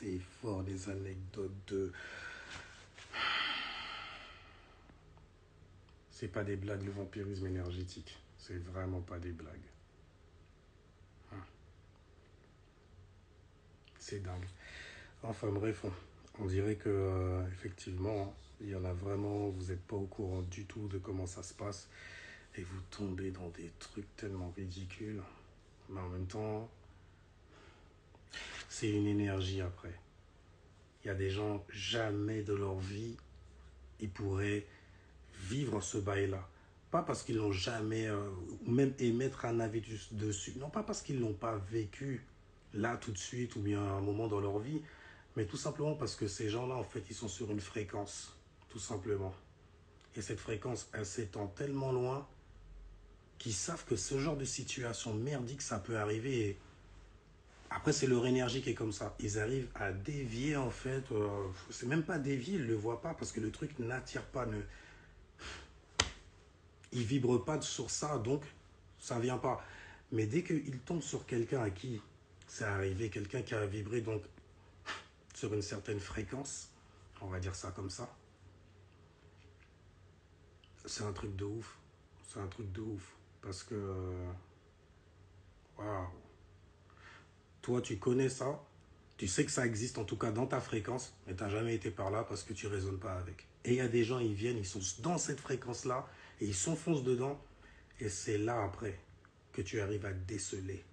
c'est fort, les anecdotes de... C'est pas des blagues, le vampirisme énergétique. C'est vraiment pas des blagues. C'est dingue. Enfin bref, on dirait que effectivement, il y en a vraiment, vous n'êtes pas au courant du tout de comment ça se passe et vous tombez dans des trucs tellement ridicules. Mais en même temps, c'est une énergie après. Il y a des gens, jamais de leur vie, ils pourraient vivre ce bail-là. Pas parce qu'ils l'ont jamais, ou même émettre un avis dessus. Non, pas parce qu'ils ne l'ont pas vécu là tout de suite ou bien à un moment dans leur vie, mais tout simplement parce que ces gens-là, en fait, ils sont sur une fréquence, tout simplement. Et cette fréquence, elle s'étend tellement loin qu'ils savent que ce genre de situation merdique, ça peut arriver. Et après, c'est leur énergie qui est comme ça. Ils arrivent à dévier, en fait. C'est même pas dévier, ils ne le voient pas parce que le truc n'attire pas. Ils ne vibrent pas sur ça, donc ça ne vient pas. Mais dès qu'ils tombent sur quelqu'un à qui c'est arrivé, quelqu'un qui a vibré donc sur une certaine fréquence, on va dire ça comme ça, c'est un truc de ouf. C'est un truc de ouf. Parce que, waouh, toi tu connais ça, tu sais que ça existe en tout cas dans ta fréquence, mais tu n'as jamais été par là parce que tu ne raisonnes pas avec. Et il y a des gens, ils viennent, ils sont dans cette fréquence-là, et ils s'enfoncent dedans, et c'est là après que tu arrives à déceler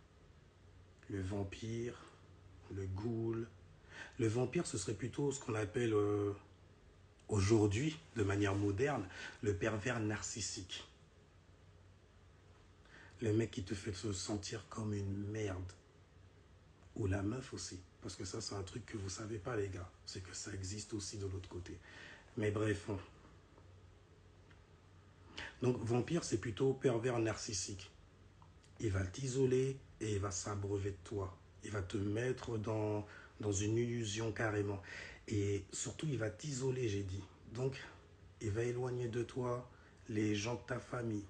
le vampire, le ghoul. Le vampire, ce serait plutôt ce qu'on appelle aujourd'hui, de manière moderne, le pervers narcissique. Le mec qui te fait se sentir comme une merde. Ou la meuf aussi. Parce que ça, c'est un truc que vous savez pas, les gars. C'est que ça existe aussi de l'autre côté. Mais bref. Donc, vampire, c'est plutôt pervers narcissique. Il va t'isoler et il va s'abreuver de toi. Il va te mettre dans une illusion carrément. Et surtout, il va t'isoler, j'ai dit. Donc, il va éloigner de toi les gens de ta famille.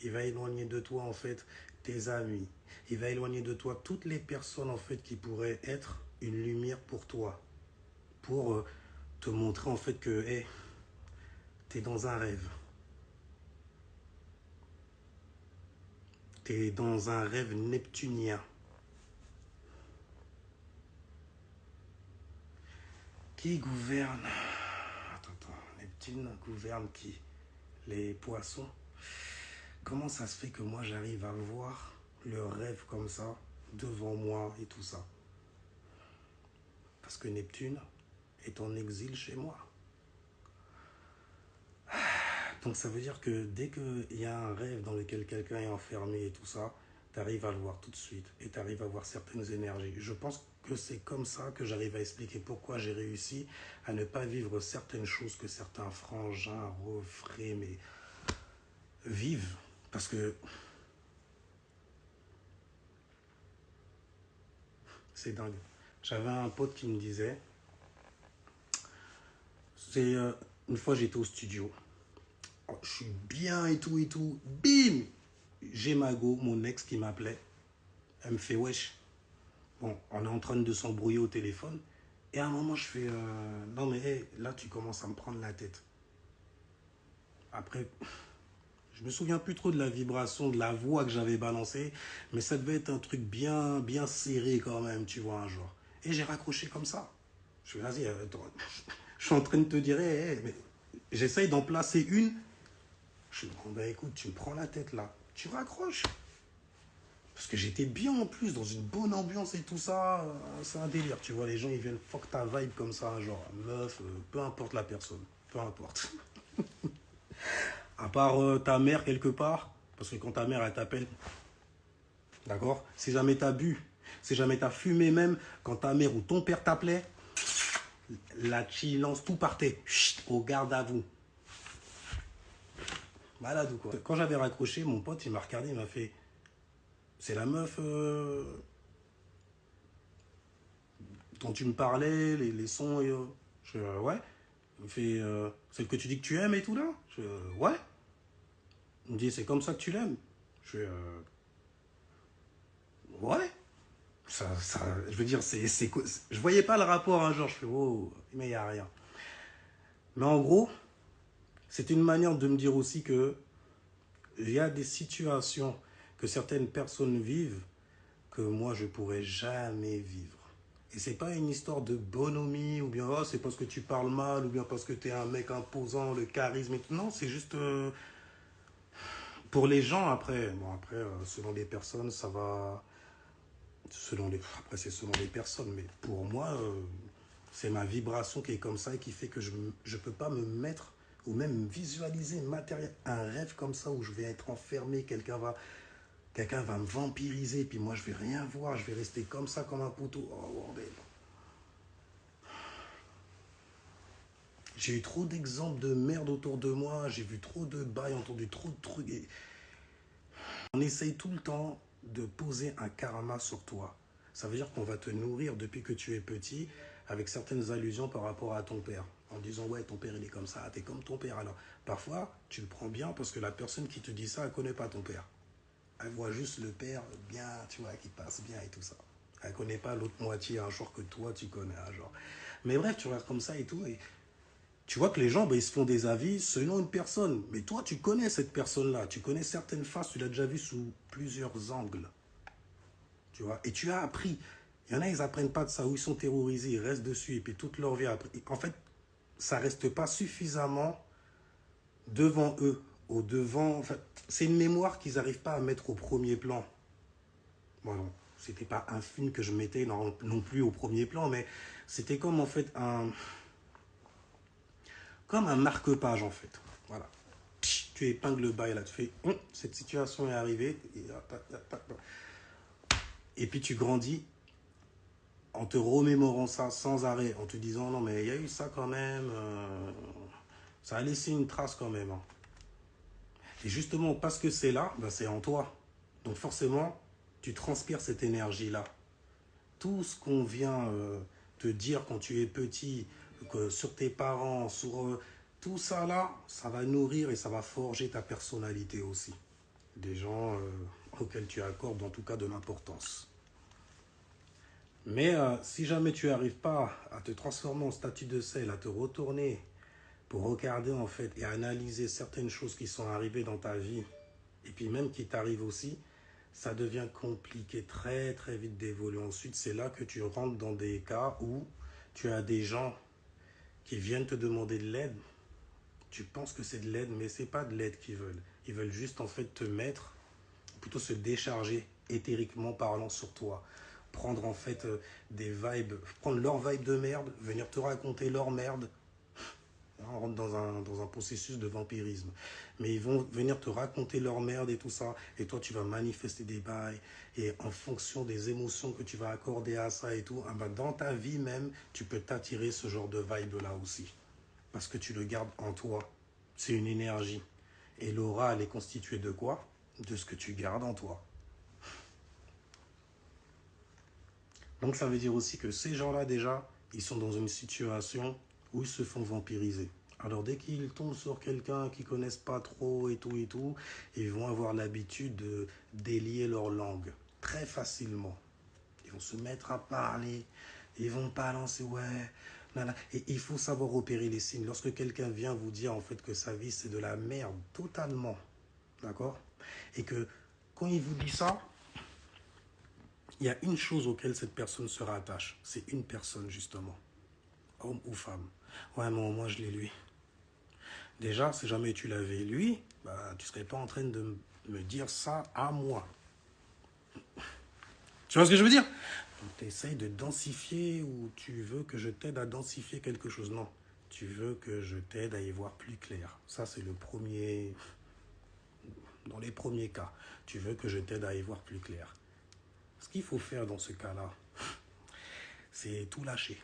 Il va éloigner de toi, en fait, tes amis. Il va éloigner de toi toutes les personnes, en fait, qui pourraient être une lumière pour toi. Pour te montrer, en fait, que, hey, t'es dans un rêve. T'es dans un rêve neptunien. Qui gouverne? Attends, Neptune gouverne qui? Les poissons. Comment ça se fait que moi j'arrive à voir le rêve comme ça devant moi et tout ça? Parce que Neptune est en exil chez moi. Donc ça veut dire que dès qu'il y a un rêve dans lequel quelqu'un est enfermé et tout ça, tu arrives à le voir tout de suite et tu arrives à voir certaines énergies. Je pense que c'est comme ça que j'arrive à expliquer pourquoi j'ai réussi à ne pas vivre certaines choses que certains frangins, refraits, mais vivent. Parce que c'est dingue. J'avais un pote qui me disait, c'est une fois j'étais au studio, je suis bien et tout, bim, j'ai Mago, mon ex qui m'appelait, elle me fait wesh. Bon, on est en train de s'embrouiller au téléphone, et à un moment je fais, non mais hey, là tu commences à me prendre la tête. Après, je me souviens plus trop de la vibration, de la voix que j'avais balancée, mais ça devait être un truc bien serré quand même, tu vois, un genre. Et j'ai raccroché comme ça. Je fais, vas-y, attends, je suis en train de te dire, hey, mais j'essaye d'en placer une. Je dis, bon, ben écoute, tu me prends la tête là. Tu raccroches. Parce que j'étais bien en plus, dans une bonne ambiance et tout ça. C'est un délire, tu vois. Les gens, ils viennent fuck ta vibe comme ça, genre meuf, peu importe la personne. Peu importe. À part ta mère quelque part. Parce que quand ta mère, elle t'appelle, d'accord? Si jamais t'as bu, si jamais t'as fumé même, quand ta mère ou ton père t'appelait, la lance tout partait. Chut, au garde à vous. Malade ou quoi? Quand j'avais raccroché, mon pote, il m'a regardé, il m'a fait, c'est la meuf dont tu me parlais, les sons. Je fais, ouais. Il me fait, celle que tu dis que tu aimes et tout là? Je fais, ouais. Il me dit, c'est comme ça que tu l'aimes? Je fais, ouais. je veux dire, je voyais pas le rapport un jour, je fais, oh, mais il n'y a rien. Mais en gros, c'est une manière de me dire aussi que il y a des situations que certaines personnes vivent que moi je pourrais jamais vivre. Et c'est pas une histoire de bonhomie ou bien oh, c'est parce que tu parles mal ou bien parce que tu es un mec imposant, le charisme et tout. Non, c'est juste pour les gens après. Bon après selon les personnes ça va après c'est selon les personnes mais pour moi c'est ma vibration qui est comme ça et qui fait que je ne peux pas me mettre ou même visualiser matériel un rêve comme ça où je vais être enfermé, quelqu'un va me vampiriser, puis moi je vais rien voir, je vais rester comme ça, comme un poteau. Oh bordel. J'ai eu trop d'exemples de merde autour de moi, j'ai vu trop de bails, entendu trop de trucs. Et on essaye tout le temps de poser un karma sur toi. Ça veut dire qu'on va te nourrir depuis que tu es petit avec certaines allusions par rapport à ton père. En disant, ouais, ton père il est comme ça, t'es comme ton père. Alors, parfois, tu le prends bien parce que la personne qui te dit ça, elle connaît pas ton père. Elle voit juste le père bien, tu vois, qui passe bien et tout ça. Elle connaît pas l'autre moitié, un genre que toi, tu connais, un genre. Mais bref, tu regardes comme ça et tout, et tu vois que les gens, ben, ils se font des avis selon une personne. Mais toi, tu connais cette personne-là. Tu connais certaines faces, tu l'as déjà vu sous plusieurs angles. Tu vois, et tu as appris. Il y en a, ils n'apprennent pas de ça, où ils sont terrorisés, ils restent dessus, et puis toute leur vie après. En fait, ça reste pas suffisamment devant eux, au devant. En fait, c'est une mémoire qu'ils n'arrivent pas à mettre au premier plan. Bon, non, c'était pas un film que je mettais non plus au premier plan, mais c'était comme en fait comme un marque-page en fait. Voilà. Tu épingles le bail là, tu fais cette situation est arrivée, et puis tu grandis en te remémorant ça sans arrêt, en te disant non mais il y a eu ça quand même, ça a laissé une trace quand même. Hein. Et justement parce que c'est là, ben c'est en toi. Donc forcément, tu transpires cette énergie-là. Tout ce qu'on vient te dire quand tu es petit, que sur tes parents, sur tout ça là, ça va nourrir et ça va forger ta personnalité aussi. Des gens auxquels tu accordes en tout cas de l'importance. Mais si jamais tu n'arrives pas à te transformer en statue de sel, à te retourner pour regarder en fait et analyser certaines choses qui sont arrivées dans ta vie, et puis même qui t'arrivent aussi, ça devient compliqué très très vite d'évoluer. Ensuite, c'est là que tu rentres dans des cas où tu as des gens qui viennent te demander de l'aide. Tu penses que c'est de l'aide, mais c'est pas de l'aide qu'ils veulent. Ils veulent juste en fait te mettre, plutôt se décharger éthériquement parlant sur toi. Prendre en fait des vibes, prendre leur vibe de merde, venir te raconter leur merde. On rentre dans un processus de vampirisme. Mais ils vont venir te raconter leur merde et tout ça. Et toi, tu vas manifester des bails. Et en fonction des émotions que tu vas accorder à ça et tout, ah ben dans ta vie même, tu peux t'attirer ce genre de vibe-là aussi. Parce que tu le gardes en toi. C'est une énergie. Et l'aura, elle est constituée de quoi? De ce que tu gardes en toi. Donc ça veut dire aussi que ces gens-là, déjà, ils sont dans une situation où ils se font vampiriser. Alors dès qu'ils tombent sur quelqu'un qu'ils ne connaissent pas trop et tout, ils vont avoir l'habitude de délier leur langue très facilement. Ils vont se mettre à parler, ils vont balancer, ouais, nana. Et il faut savoir opérer les signes. Lorsque quelqu'un vient vous dire en fait que sa vie c'est de la merde, totalement, d'accord? Et que quand il vous dit ça, il y a une chose auquel cette personne se rattache. C'est une personne, justement. Homme ou femme. Ouais, mais moi, je l'ai lui. Déjà, si jamais tu l'avais lui, bah, tu ne serais pas en train de me dire ça à moi. Tu vois ce que je veux dire? Donc, tu essayes de densifier ou tu veux que je t'aide à densifier quelque chose. Non. Tu veux que je t'aide à y voir plus clair. Ça, c'est le premier... Dans les premiers cas. Tu veux que je t'aide à y voir plus clair. Ce qu'il faut faire dans ce cas-là, c'est tout lâcher.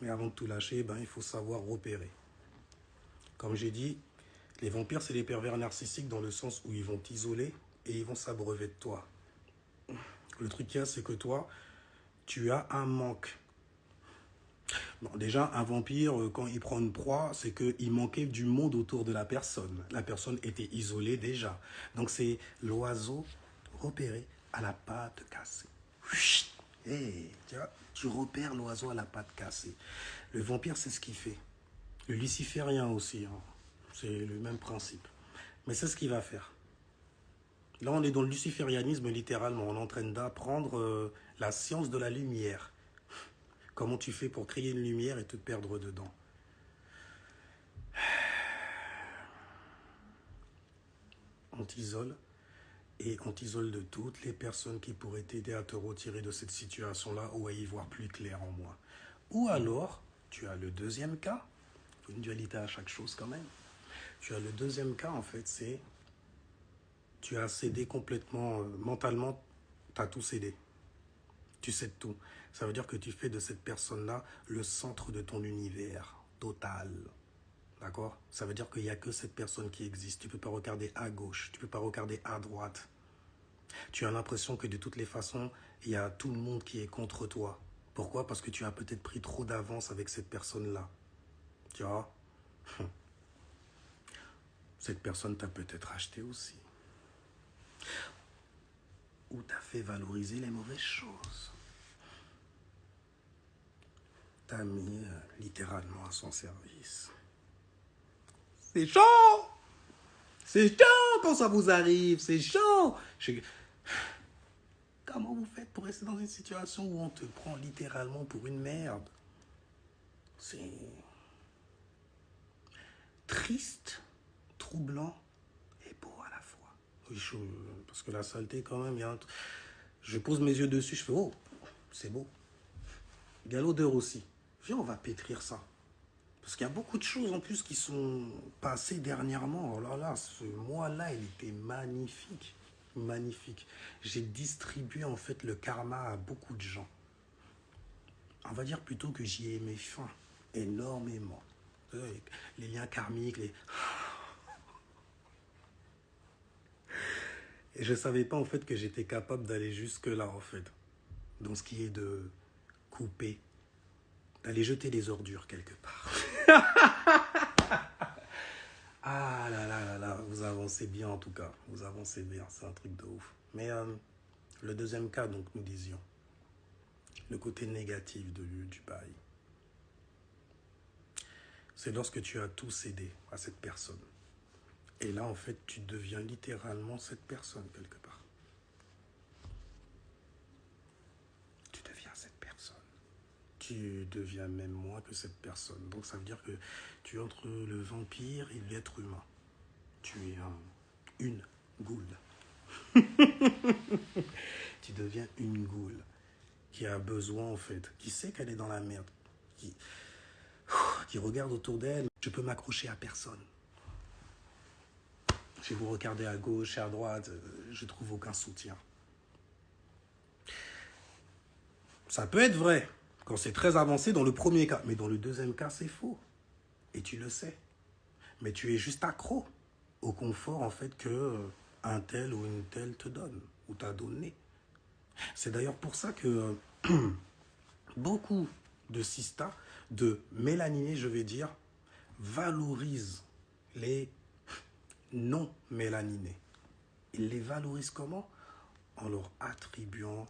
Mais avant de tout lâcher, ben, il faut savoir repérer. Comme j'ai dit, les vampires, c'est les pervers narcissiques dans le sens où ils vont t'isoler et ils vont s'abreuver de toi. Le truc qu'il y a, c'est que toi, tu as un manque. Bon, déjà, un vampire, quand il prend une proie, c'est qu'il manquait du monde autour de la personne. La personne était isolée déjà. Donc c'est l'oiseau repérer à la patte cassée. Hey, tu vois, tu repères l'oiseau à la patte cassée. Le vampire, c'est ce qu'il fait. Le luciférien aussi, hein. C'est le même principe. Mais c'est ce qu'il va faire. Là, on est dans le luciférianisme littéralement. On est en train d'apprendre la science de la lumière. Comment tu fais pour créer une lumière et te perdre dedans. On t'isole et on t'isole de toutes les personnes qui pourraient t'aider à te retirer de cette situation-là ou à y voir plus clair en moi. Ou alors, tu as le deuxième cas. Il faut une dualité à chaque chose quand même. Tu as le deuxième cas, en fait, c'est tu as cédé complètement, mentalement, tu as tout cédé. Tu cèdes tout. Ça veut dire que tu fais de cette personne-là le centre de ton univers total. D'accord? Ça veut dire qu'il n'y a que cette personne qui existe. Tu ne peux pas regarder à gauche, tu ne peux pas regarder à droite. Tu as l'impression que de toutes les façons, il y a tout le monde qui est contre toi. Pourquoi? Parce que tu as peut-être pris trop d'avance avec cette personne-là. Tu vois? Cette personne t'a peut-être acheté aussi. Ou t'a fait valoriser les mauvaises choses. T'a mis littéralement à son service. C'est chaud! C'est chaud quand ça vous arrive, c'est chaud! Comment vous faites pour rester dans une situation où on te prend littéralement pour une merde? C'est triste, troublant et beau à la fois. Oui, parce que la saleté quand même, je pose mes yeux dessus, je fais oh, c'est beau. Il y a l'odeur aussi. Viens, on va pétrir ça. Parce qu'il y a beaucoup de choses en plus qui sont passées dernièrement. Oh là là, ce mois-là, il était magnifique. Magnifique. J'ai distribué en fait le karma à beaucoup de gens. On va dire plutôt que j'y ai mis fin énormément. Les liens karmiques, Et je ne savais pas en fait que j'étais capable d'aller jusque-là en fait. Dans ce qui est de couper, d'aller jeter des ordures quelque part. Ah là là là là, vous avancez bien en tout cas. Vous avancez bien, c'est un truc de ouf. Mais le deuxième cas, donc nous disions, le côté négatif du bail, c'est lorsque tu as tout cédé à cette personne. Et là, en fait, tu deviens littéralement cette personne quelque part. Tu deviens cette personne. Tu deviens même moins que cette personne. Donc ça veut dire que tu es entre le vampire et l'être humain. Tu es une goule. Tu deviens une goule qui a besoin en fait, qui sait qu'elle est dans la merde, qui regarde autour d'elle. Je peux m'accrocher à personne. Si vous regardez à gauche et à droite, je trouve aucun soutien. Ça peut être vrai quand c'est très avancé dans le premier cas, mais dans le deuxième cas, c'est faux. Et tu le sais. Mais tu es juste accro au confort en fait que un tel ou une telle te donne ou t'a donné. C'est d'ailleurs pour ça que beaucoup de sistas, de mélaninés, je vais dire, valorisent les non-mélaninés. Ils les valorisent comment? En leur attribuant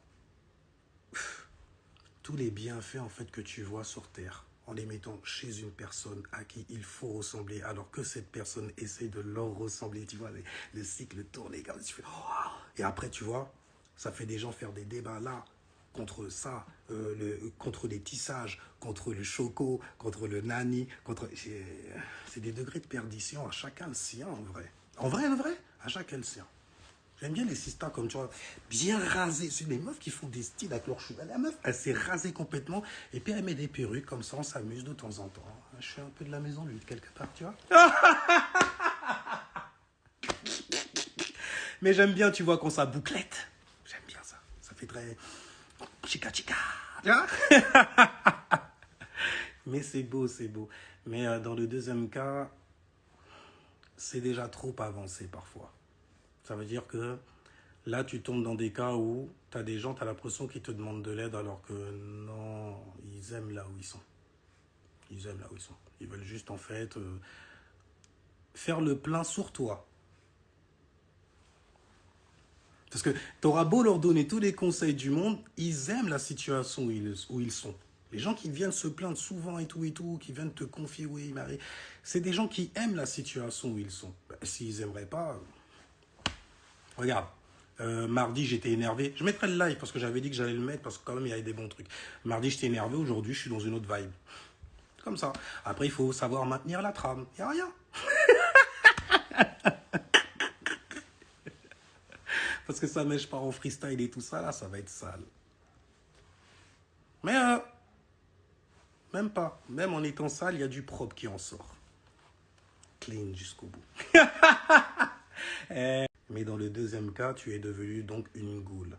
tous les bienfaits en fait que tu vois sur Terre, en les mettant chez une personne à qui il faut ressembler, alors que cette personne essaie de leur ressembler. Tu vois, le cycle tourne comme tu fais, oh. Et après, tu vois, ça fait des gens faire des débats là, contre ça, contre les tissages, contre le choco, contre le nani, contre... C'est des degrés de perdition, à chacun le sien en vrai. En vrai, à chacun le sien. J'aime bien les sistas comme tu vois, bien rasées. C'est les meufs qui font des styles avec leurs cheveux. La meuf, elle s'est rasée complètement. Et puis elle met des perruques, comme ça on s'amuse de temps en temps. Je fais un peu de la maison lui, quelque part, tu vois. Mais j'aime bien, tu vois, quand ça bouclette. J'aime bien ça. Ça fait très... Chica chica. Tu vois. Mais c'est beau, c'est beau. Mais dans le deuxième cas, c'est déjà trop avancé parfois. Ça veut dire que là, tu tombes dans des cas où tu as des gens, tu as l'impression qu'ils te demandent de l'aide alors que non, ils aiment là où ils sont. Ils aiment là où ils sont. Ils veulent juste en fait faire le plein sur toi. Parce que tu auras beau leur donner tous les conseils du monde, ils aiment la situation où ils sont. Les gens qui viennent se plaindre souvent et tout, qui viennent te confier, oui, Marie, c'est des gens qui aiment la situation où ils sont. Ben, s'ils n'aimeraient pas, regarde. Mardi, j'étais énervé. Je mettrai le live parce que j'avais dit que j'allais le mettre parce que quand même, il y avait des bons trucs. Mardi, j'étais énervé. Aujourd'hui, je suis dans une autre vibe. Comme ça. Après, il faut savoir maintenir la trame. Il n'y a rien. Parce que ça mèche pas en freestyle et tout ça, là, ça va être sale. Mais même pas. Même en étant sale, il y a du propre qui en sort. Clean jusqu'au bout. Mais dans le deuxième cas, tu es devenu donc une goule.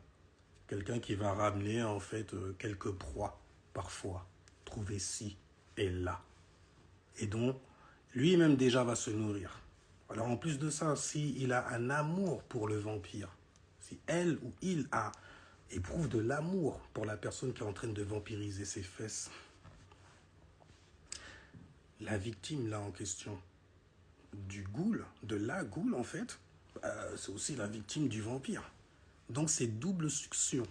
Quelqu'un qui va ramener en fait quelques proies, parfois, trouvées ci et là. Et donc, lui-même déjà va se nourrir. Alors en plus de ça, s'il a un amour pour le vampire, si elle ou il éprouve de l'amour pour la personne qui est en train de vampiriser ses fesses, la victime là en question, du ghoul, de la goule en fait, c'est aussi la victime du vampire. Donc c'est double succion.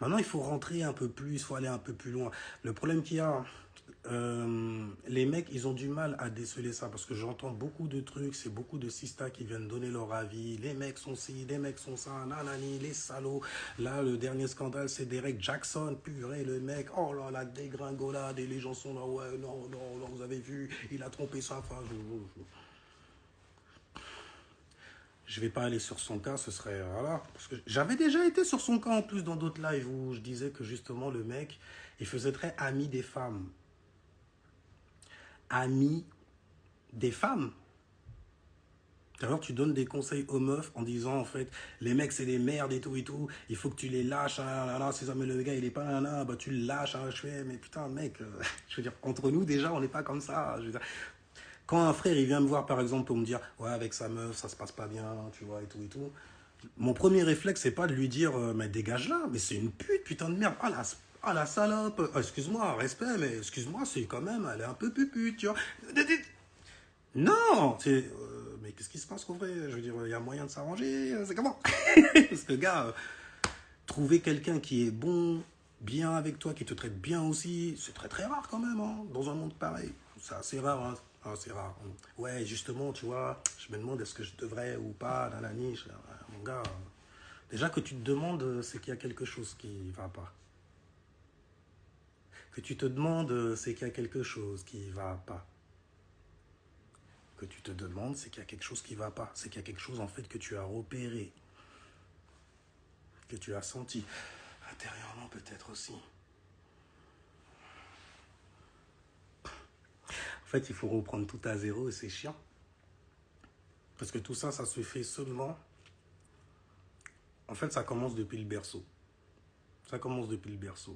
Maintenant il faut rentrer un peu plus, il faut aller un peu plus loin. Le problème qu'il y a, les mecs ils ont du mal à déceler ça parce que j'entends beaucoup de trucs, c'est beaucoup de sistas qui viennent donner leur avis. Les mecs sont ci, les mecs sont ça, nanani, les salauds. Là le dernier scandale c'est Derek Jackson, purée le mec, oh là la dégringolade et les gens sont là, ouais non, non, non, vous avez vu, il a trompé sa femme. Je vais pas aller sur son cas, ce serait... Voilà. Parce que j'avais déjà été sur son cas en plus dans d'autres lives où je disais que justement le mec, il faisait très ami des femmes. Ami des femmes. Alors tu donnes des conseils aux meufs en disant en fait, les mecs c'est des merdes et tout, il faut que tu les lâches, si jamais le gars il est pas là, bah tu le lâches, je fais, mais putain mec, je veux dire, entre nous déjà on n'est pas comme ça, je veux dire, quand un frère il vient me voir par exemple pour me dire ouais avec sa meuf ça se passe pas bien, tu vois et tout, mon premier réflexe c'est pas de lui dire mais dégage là, mais c'est une pute, putain de merde, ah la salope, excuse-moi, respect, mais excuse-moi, c'est quand même, elle est un peu pupute, tu vois. Non, mais qu'est-ce qui se passe en vrai? Je veux dire, il y a moyen de s'arranger, c'est comment? Parce que gars, trouver quelqu'un qui est bon, bien avec toi, qui te traite bien aussi, c'est très très rare quand même, hein, dans un monde pareil. C'est assez rare, hein. Ah, c'est rare. Ouais, justement, tu vois, je me demande est-ce que je devrais ou pas, nanani. Mon gars, déjà que tu te demandes, c'est qu'il y a quelque chose qui va pas. Que tu te demandes, c'est qu'il y a quelque chose qui va pas. Que tu te demandes, c'est qu'il y a quelque chose qui va pas. C'est qu'il y a quelque chose en fait que tu as repéré. Que tu as senti. Intérieurement peut-être aussi. En fait, il faut reprendre tout à zéro et c'est chiant. Parce que tout ça, ça se fait seulement... En fait, ça commence depuis le berceau. Ça commence depuis le berceau.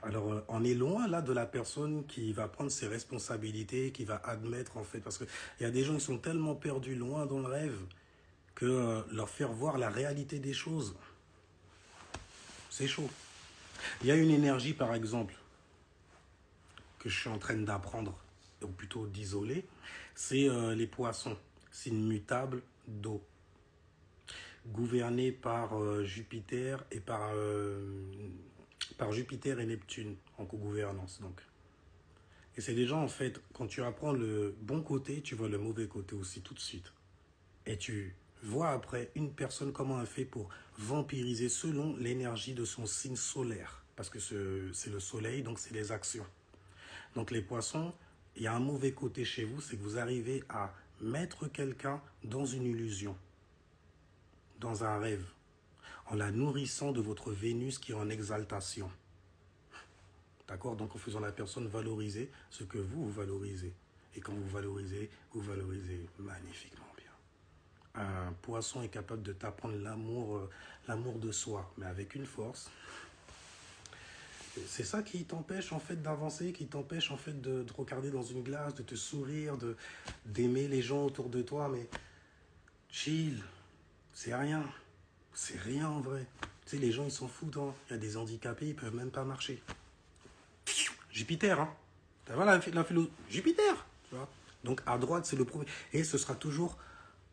Alors, on est loin là de la personne qui va prendre ses responsabilités, qui va admettre en fait, parce qu'il y a des gens qui sont tellement perdus loin dans le rêve que leur faire voir la réalité des choses, c'est chaud. Il y a une énergie par exemple que je suis en train d'apprendre, ou plutôt d'isoler, c'est les poissons, signe mutable d'eau, gouverné par Jupiter et par Jupiter et Neptune en co-gouvernance donc. Et c'est des gens en fait, quand tu apprends le bon côté, tu vois le mauvais côté aussi tout de suite. Et tu vois après une personne comment elle fait pour vampiriser selon l'énergie de son signe solaire. Parce que c'est le soleil, donc c'est les actions. Donc les poissons, il y a un mauvais côté chez vous, c'est que vous arrivez à mettre quelqu'un dans une illusion, dans un rêve, en la nourrissant de votre Vénus qui est en exaltation. D'accord? Donc en faisant la personne valoriser ce que vous valorisez. Et quand vous valorisez magnifiquement bien. Un poisson est capable de t'apprendre l'amour de soi, mais avec une force. C'est ça qui t'empêche en fait d'avancer, qui t'empêche en fait de regarder dans une glace, de te sourire, d'aimer les gens autour de toi, mais chill, c'est rien. C'est rien en vrai. Tu sais, les gens ils s'en foutent, hein. Il y a des handicapés, ils peuvent même pas marcher. Jupiter, hein. Tu vois la philo... Jupiter, tu vois. Donc à droite, c'est le premier. Et ce sera toujours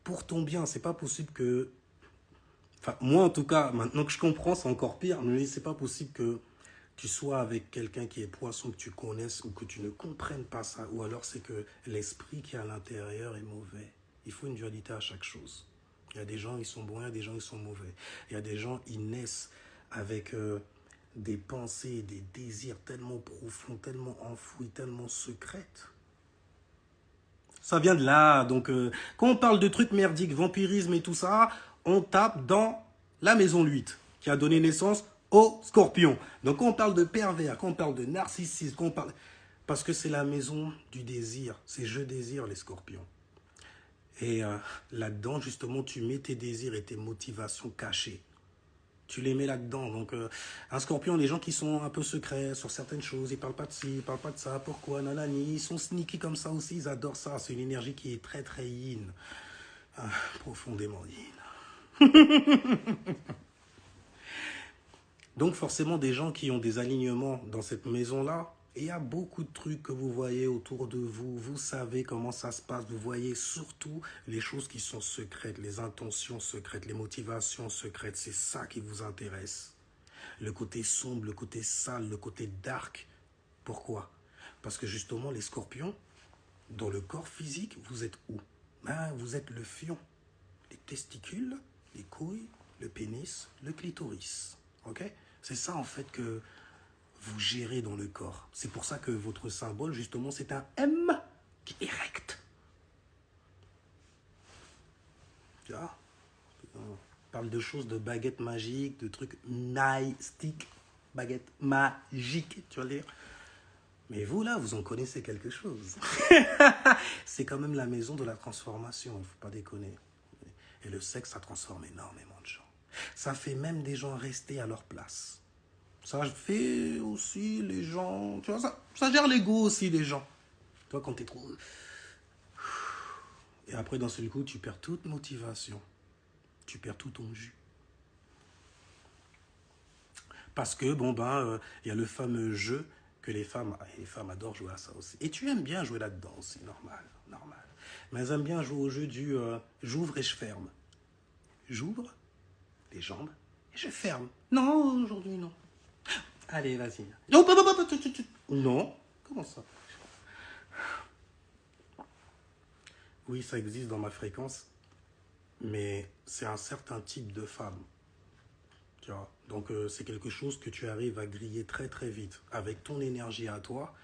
pour ton bien. C'est pas possible que... Enfin, moi, en tout cas, maintenant que je comprends, c'est encore pire. Mais c'est pas possible que tu sois avec quelqu'un qui est poisson, que tu connaisses ou que tu ne comprennes pas ça. Ou alors c'est que l'esprit qui est à l'intérieur est mauvais. Il faut une dualité à chaque chose. Il y a des gens, ils sont bons, il y a des gens, ils sont mauvais. Il y a des gens, ils naissent avec des pensées, des désirs tellement profonds, tellement enfouis, tellement secrètes. Ça vient de là. Donc, quand on parle de trucs merdiques, vampirisme et tout ça, on tape dans la maison 8, qui a donné naissance au scorpion. Donc, quand on parle de pervers, quand on parle de narcissisme, quand on parle... Parce que c'est la maison du désir. C'est je désire les scorpions. Et là-dedans, justement, tu mets tes désirs et tes motivations cachées. Tu les mets là-dedans. Donc, un scorpion, les gens qui sont un peu secrets sur certaines choses, ils parlent pas de ci, ils parlent pas de ça, pourquoi, nanani, ils sont sneaky comme ça aussi, ils adorent ça. C'est une énergie qui est très, très yin. Ah, profondément yin. Donc, forcément, des gens qui ont des alignements dans cette maison-là, et il y a beaucoup de trucs que vous voyez autour de vous, vous savez comment ça se passe, vous voyez surtout les choses qui sont secrètes, les intentions secrètes, les motivations secrètes, c'est ça qui vous intéresse. Le côté sombre, le côté sale, le côté dark. Pourquoi? Parce que justement, les scorpions, dans le corps physique, vous êtes où? Ben, vous êtes le fion, les testicules, les couilles, le pénis, le clitoris. Ok? C'est ça en fait que vous gérez dans le corps. C'est pour ça que votre symbole, justement, c'est un M qui est recte. Tu vois? On parle de choses, de baguettes magiques, de trucs mystiques, baguettes magiques, tu vas dire. Mais vous, là, vous en connaissez quelque chose. C'est quand même la maison de la transformation, il ne faut pas déconner. Et le sexe, ça transforme énormément de gens. Ça fait même des gens rester à leur place. Ça fait aussi les gens... Tu vois, ça gère l'ego aussi des gens. Toi, quand t'es trop... Et après, d'un seul coup, tu perds toute motivation. Tu perds tout ton jus. Parce que, bon, ben, y a le fameux jeu que les femmes adorent jouer à ça aussi. Et tu aimes bien jouer là-dedans aussi, normal, normal. Mais elles aiment bien jouer au jeu du j'ouvre et je ferme. J'ouvre les jambes et je ferme. Non, aujourd'hui, non. Allez, vas-y. Non, non. Comment ça? Oui, ça existe dans ma fréquence, mais c'est un certain type de femme. Tu vois? Donc, c'est quelque chose que tu arrives à griller très très vite avec ton énergie à toi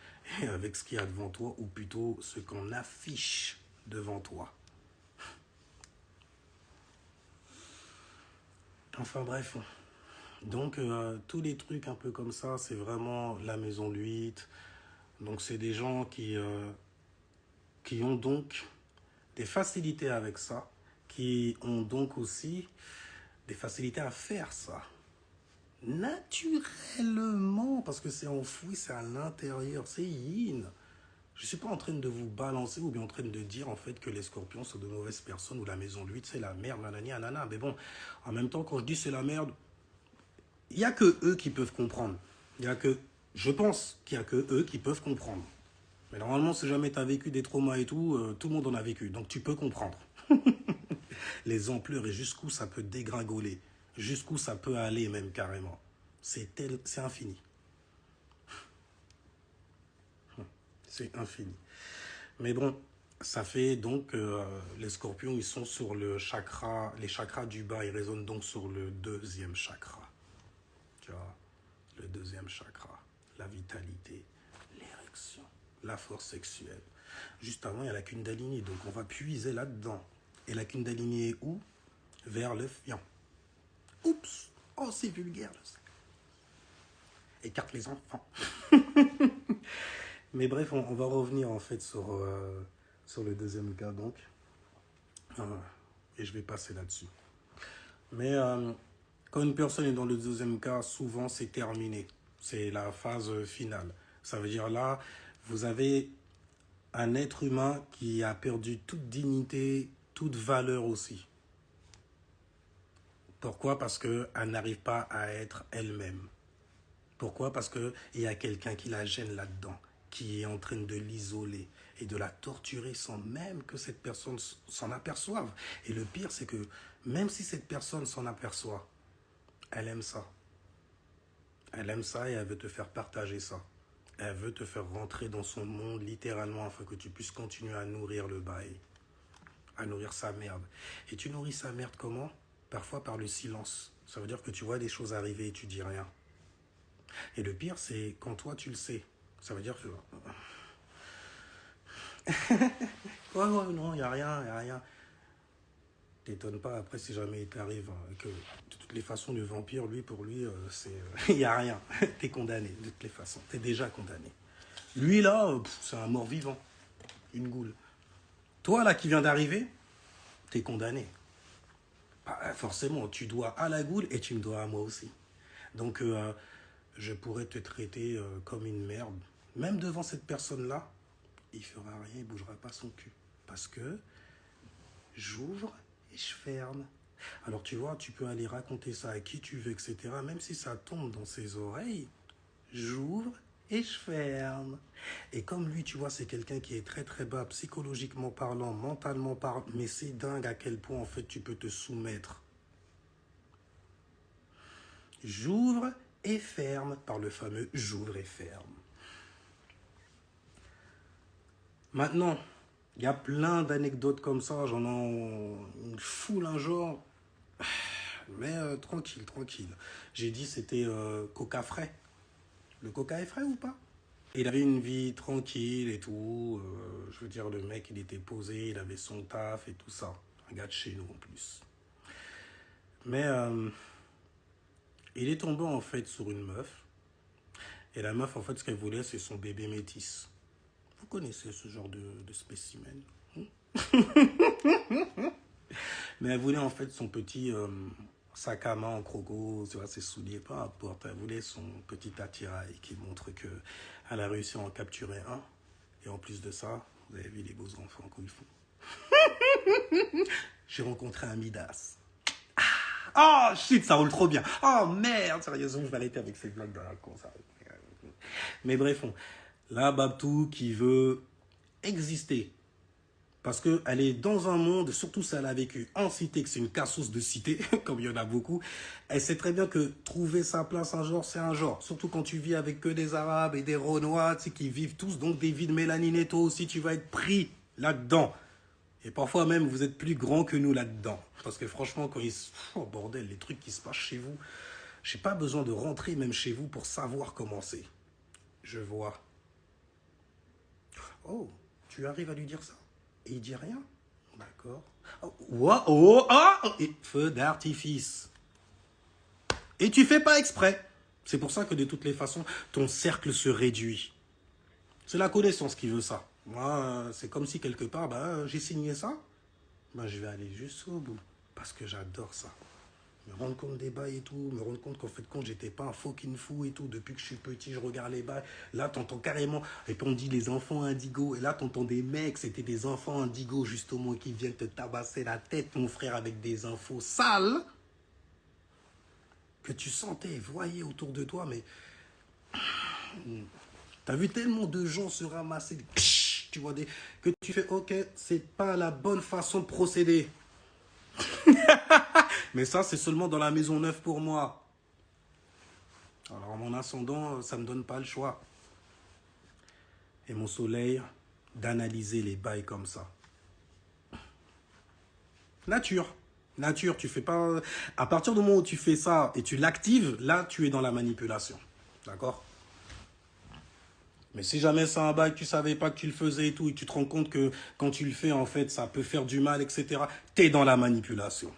et avec ce qu'il y a devant toi, ou plutôt ce qu'on affiche devant toi. Enfin bref. Donc, tous les trucs un peu comme ça, c'est vraiment la maison 8. Donc, c'est des gens qui ont donc des facilités avec ça, qui ont donc aussi des facilités à faire ça. Naturellement, parce que c'est enfoui, c'est à l'intérieur, c'est yin. Je ne suis pas en train de vous balancer ou bien en train de dire en fait que les scorpions sont de mauvaises personnes ou la maison 8 c'est la merde, nanani, nanana. Mais bon, en même temps, quand je dis c'est la merde, il n'y a que eux qui peuvent comprendre. Il y a que, je pense qu'il n'y a que eux qui peuvent comprendre. Mais normalement, si jamais tu as vécu des traumas et tout le monde en a vécu. Donc tu peux comprendre. Les ampleurs et jusqu'où ça peut dégringoler. Jusqu'où ça peut aller même carrément. C'est infini. C'est infini. Mais bon, ça fait donc les scorpions, ils sont sur le chakra, les chakras du bas, ils résonnent donc sur le deuxième chakra. Tu vois, le deuxième chakra, la vitalité, l'érection, la force sexuelle. Juste avant, il y a la Kundalini, donc on va puiser là-dedans. Et la Kundalini est où? Vers le fion. Oups, oh c'est vulgaire, je sais. Écarte les enfants. Mais bref, on va revenir en fait sur le deuxième cas donc. Et je vais passer là-dessus. Mais quand une personne est dans le deuxième cas, souvent c'est terminé. C'est la phase finale. Ça veut dire là, vous avez un être humain qui a perdu toute dignité, toute valeur aussi. Pourquoi? Parce qu'elle n'arrive pas à être elle-même. Pourquoi? Parce qu'il y a quelqu'un qui la gêne là-dedans. qui est en train de l'isoler et de la torturer sans même que cette personne s'en aperçoive. Et le pire, c'est que même si cette personne s'en aperçoit, elle aime ça. Elle aime ça et elle veut te faire partager ça. Elle veut te faire rentrer dans son monde littéralement afin que tu puisses continuer à nourrir le bail, à nourrir sa merde. Et tu nourris sa merde comment? Parfois par le silence. Ça veut dire que tu vois des choses arriver et tu dis rien. Et le pire, c'est quand toi tu le sais. Ça veut dire que... ouais, non, il n'y a rien, il n'y a rien. T'étonnes pas après si jamais il t'arrive que de toutes les façons le vampire, lui, pour lui, c'est... Il n'y a rien. T'es condamné de toutes les façons. T'es déjà condamné. Lui, là, c'est un mort-vivant. Une goule. Toi, là, qui viens d'arriver, t'es condamné. Bah, forcément, tu dois à la goule et tu me dois à moi aussi. Donc, je pourrais te traiter comme une merde. Même devant cette personne-là, il fera rien, il bougera pas son cul. Parce que j'ouvre et je ferme. Alors tu vois, tu peux aller raconter ça à qui tu veux, etc. Même si ça tombe dans ses oreilles, j'ouvre et je ferme. Et comme lui, tu vois, c'est quelqu'un qui est très très bas, psychologiquement parlant, mentalement parlant, mais c'est dingue à quel point en fait tu peux te soumettre. J'ouvre et ferme par le fameux j'ouvre et ferme. Maintenant, il y a plein d'anecdotes comme ça, j'en ai une foule un genre, mais tranquille, tranquille. J'ai dit c'était coca frais. Le coca est frais ou pas? Il avait une vie tranquille et tout, je veux dire le mec il était posé, il avait son taf et tout ça. Un gars de chez nous en plus. Mais il est tombé en fait sur une meuf, et la meuf en fait ce qu'elle voulait c'est son bébé métis. Vous connaissez ce genre de spécimen? Mais elle voulait en fait son petit sac à main en croco, tu vois, ses souliers, peu importe. Elle voulait son petit attirail qui montre qu'elle a réussi à en capturer un. Et en plus de ça, vous avez vu les beaux enfants qu'ils font. J'ai rencontré un Midas. Oh shit, ça roule trop bien. Oh merde, sérieusement, je vais arrêter avec ces blagues dans la con, ça. Mais bref, la Babtou qui veut exister. Parce qu'elle est dans un monde, surtout si elle a vécu en cité, que c'est une cassos de cité, comme il y en a beaucoup, elle sait très bien que trouver sa place un genre, c'est un genre. Surtout quand tu vis avec que des Arabes et des Renois, tu sais, qui vivent tous, donc des vies de mélanine et toi aussi, tu vas être pris là-dedans. Et parfois même, vous êtes plus grand que nous là-dedans. Parce que franchement, quand il se... Oh bordel, les trucs qui se passent chez vous, j'ai pas besoin de rentrer même chez vous pour savoir comment c'est. Je vois. Oh, tu arrives à lui dire ça? Et il dit rien? D'accord. Oh, oh, oh, et feu d'artifice. Et tu fais pas exprès. C'est pour ça que de toutes les façons, ton cercle se réduit. C'est la connaissance qui veut ça. Moi, c'est comme si quelque part, j'ai signé ça. Je vais aller jusqu'au bout. Parce que j'adore ça. Me rendre compte des bails et tout, me rendre compte qu'en fait, quand j'étais pas un fucking fou et tout, depuis que je suis petit, je regarde les bails, là, t'entends carrément, et puis on dit les enfants indigos, et là, t'entends des mecs, c'était des enfants indigos, justement, qui viennent te tabasser la tête, mon frère, avec des infos sales, que tu sentais, voyais autour de toi, mais t'as vu tellement de gens se ramasser, tu vois, que tu fais, ok, c'est pas la bonne façon de procéder. Mais ça, c'est seulement dans la maison neuve pour moi. Alors, mon ascendant, ça ne me donne pas le choix. Et mon soleil, d'analyser les bails comme ça. Nature. Nature, tu fais pas... À partir du moment où tu fais ça et tu l'actives, là, tu es dans la manipulation. D'accord? Mais si jamais c'est un bail, tu savais pas que tu le faisais et tout, et tu te rends compte que quand tu le fais, en fait, ça peut faire du mal, etc., t'es dans la manipulation.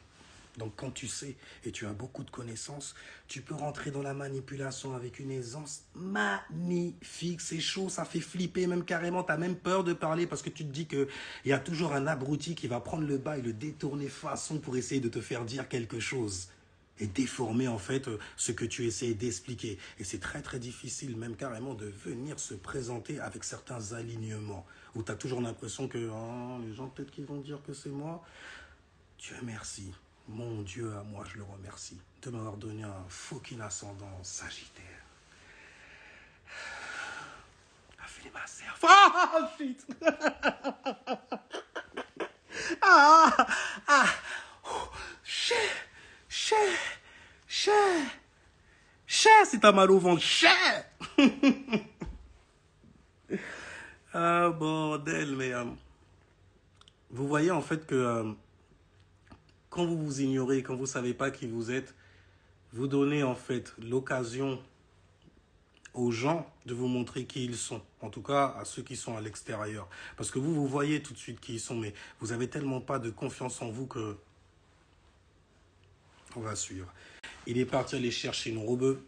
Donc quand tu sais et tu as beaucoup de connaissances, tu peux rentrer dans la manipulation avec une aisance magnifique. C'est chaud, ça fait flipper même carrément. Tu as même peur de parler parce que tu te dis qu'il y a toujours un abruti qui va prendre le bas et le détourner façon pour essayer de te faire dire quelque chose. Et déformer en fait ce que tu essaies d'expliquer. Et c'est très très difficile même carrément de venir se présenter avec certains alignements. Où tu as toujours l'impression que oh, les gens peut-être qu'ils vont dire que c'est moi. Dieu merci. Mon Dieu, à moi, je le remercie de m'avoir donné un fucking ascendant sagittaire. cerf. Ah, shit. Ah, ah, oh, cher, cher, cher, cher, si t'as mal au ventre, cher. Ah, bordel, mais vous voyez en fait que quand vous vous ignorez, quand vous ne savez pas qui vous êtes, vous donnez en fait l'occasion aux gens de vous montrer qui ils sont. En tout cas, à ceux qui sont à l'extérieur. Parce que vous, vous voyez tout de suite qui ils sont, mais vous avez tellement pas de confiance en vous que... On va suivre. Il est parti aller chercher une robe.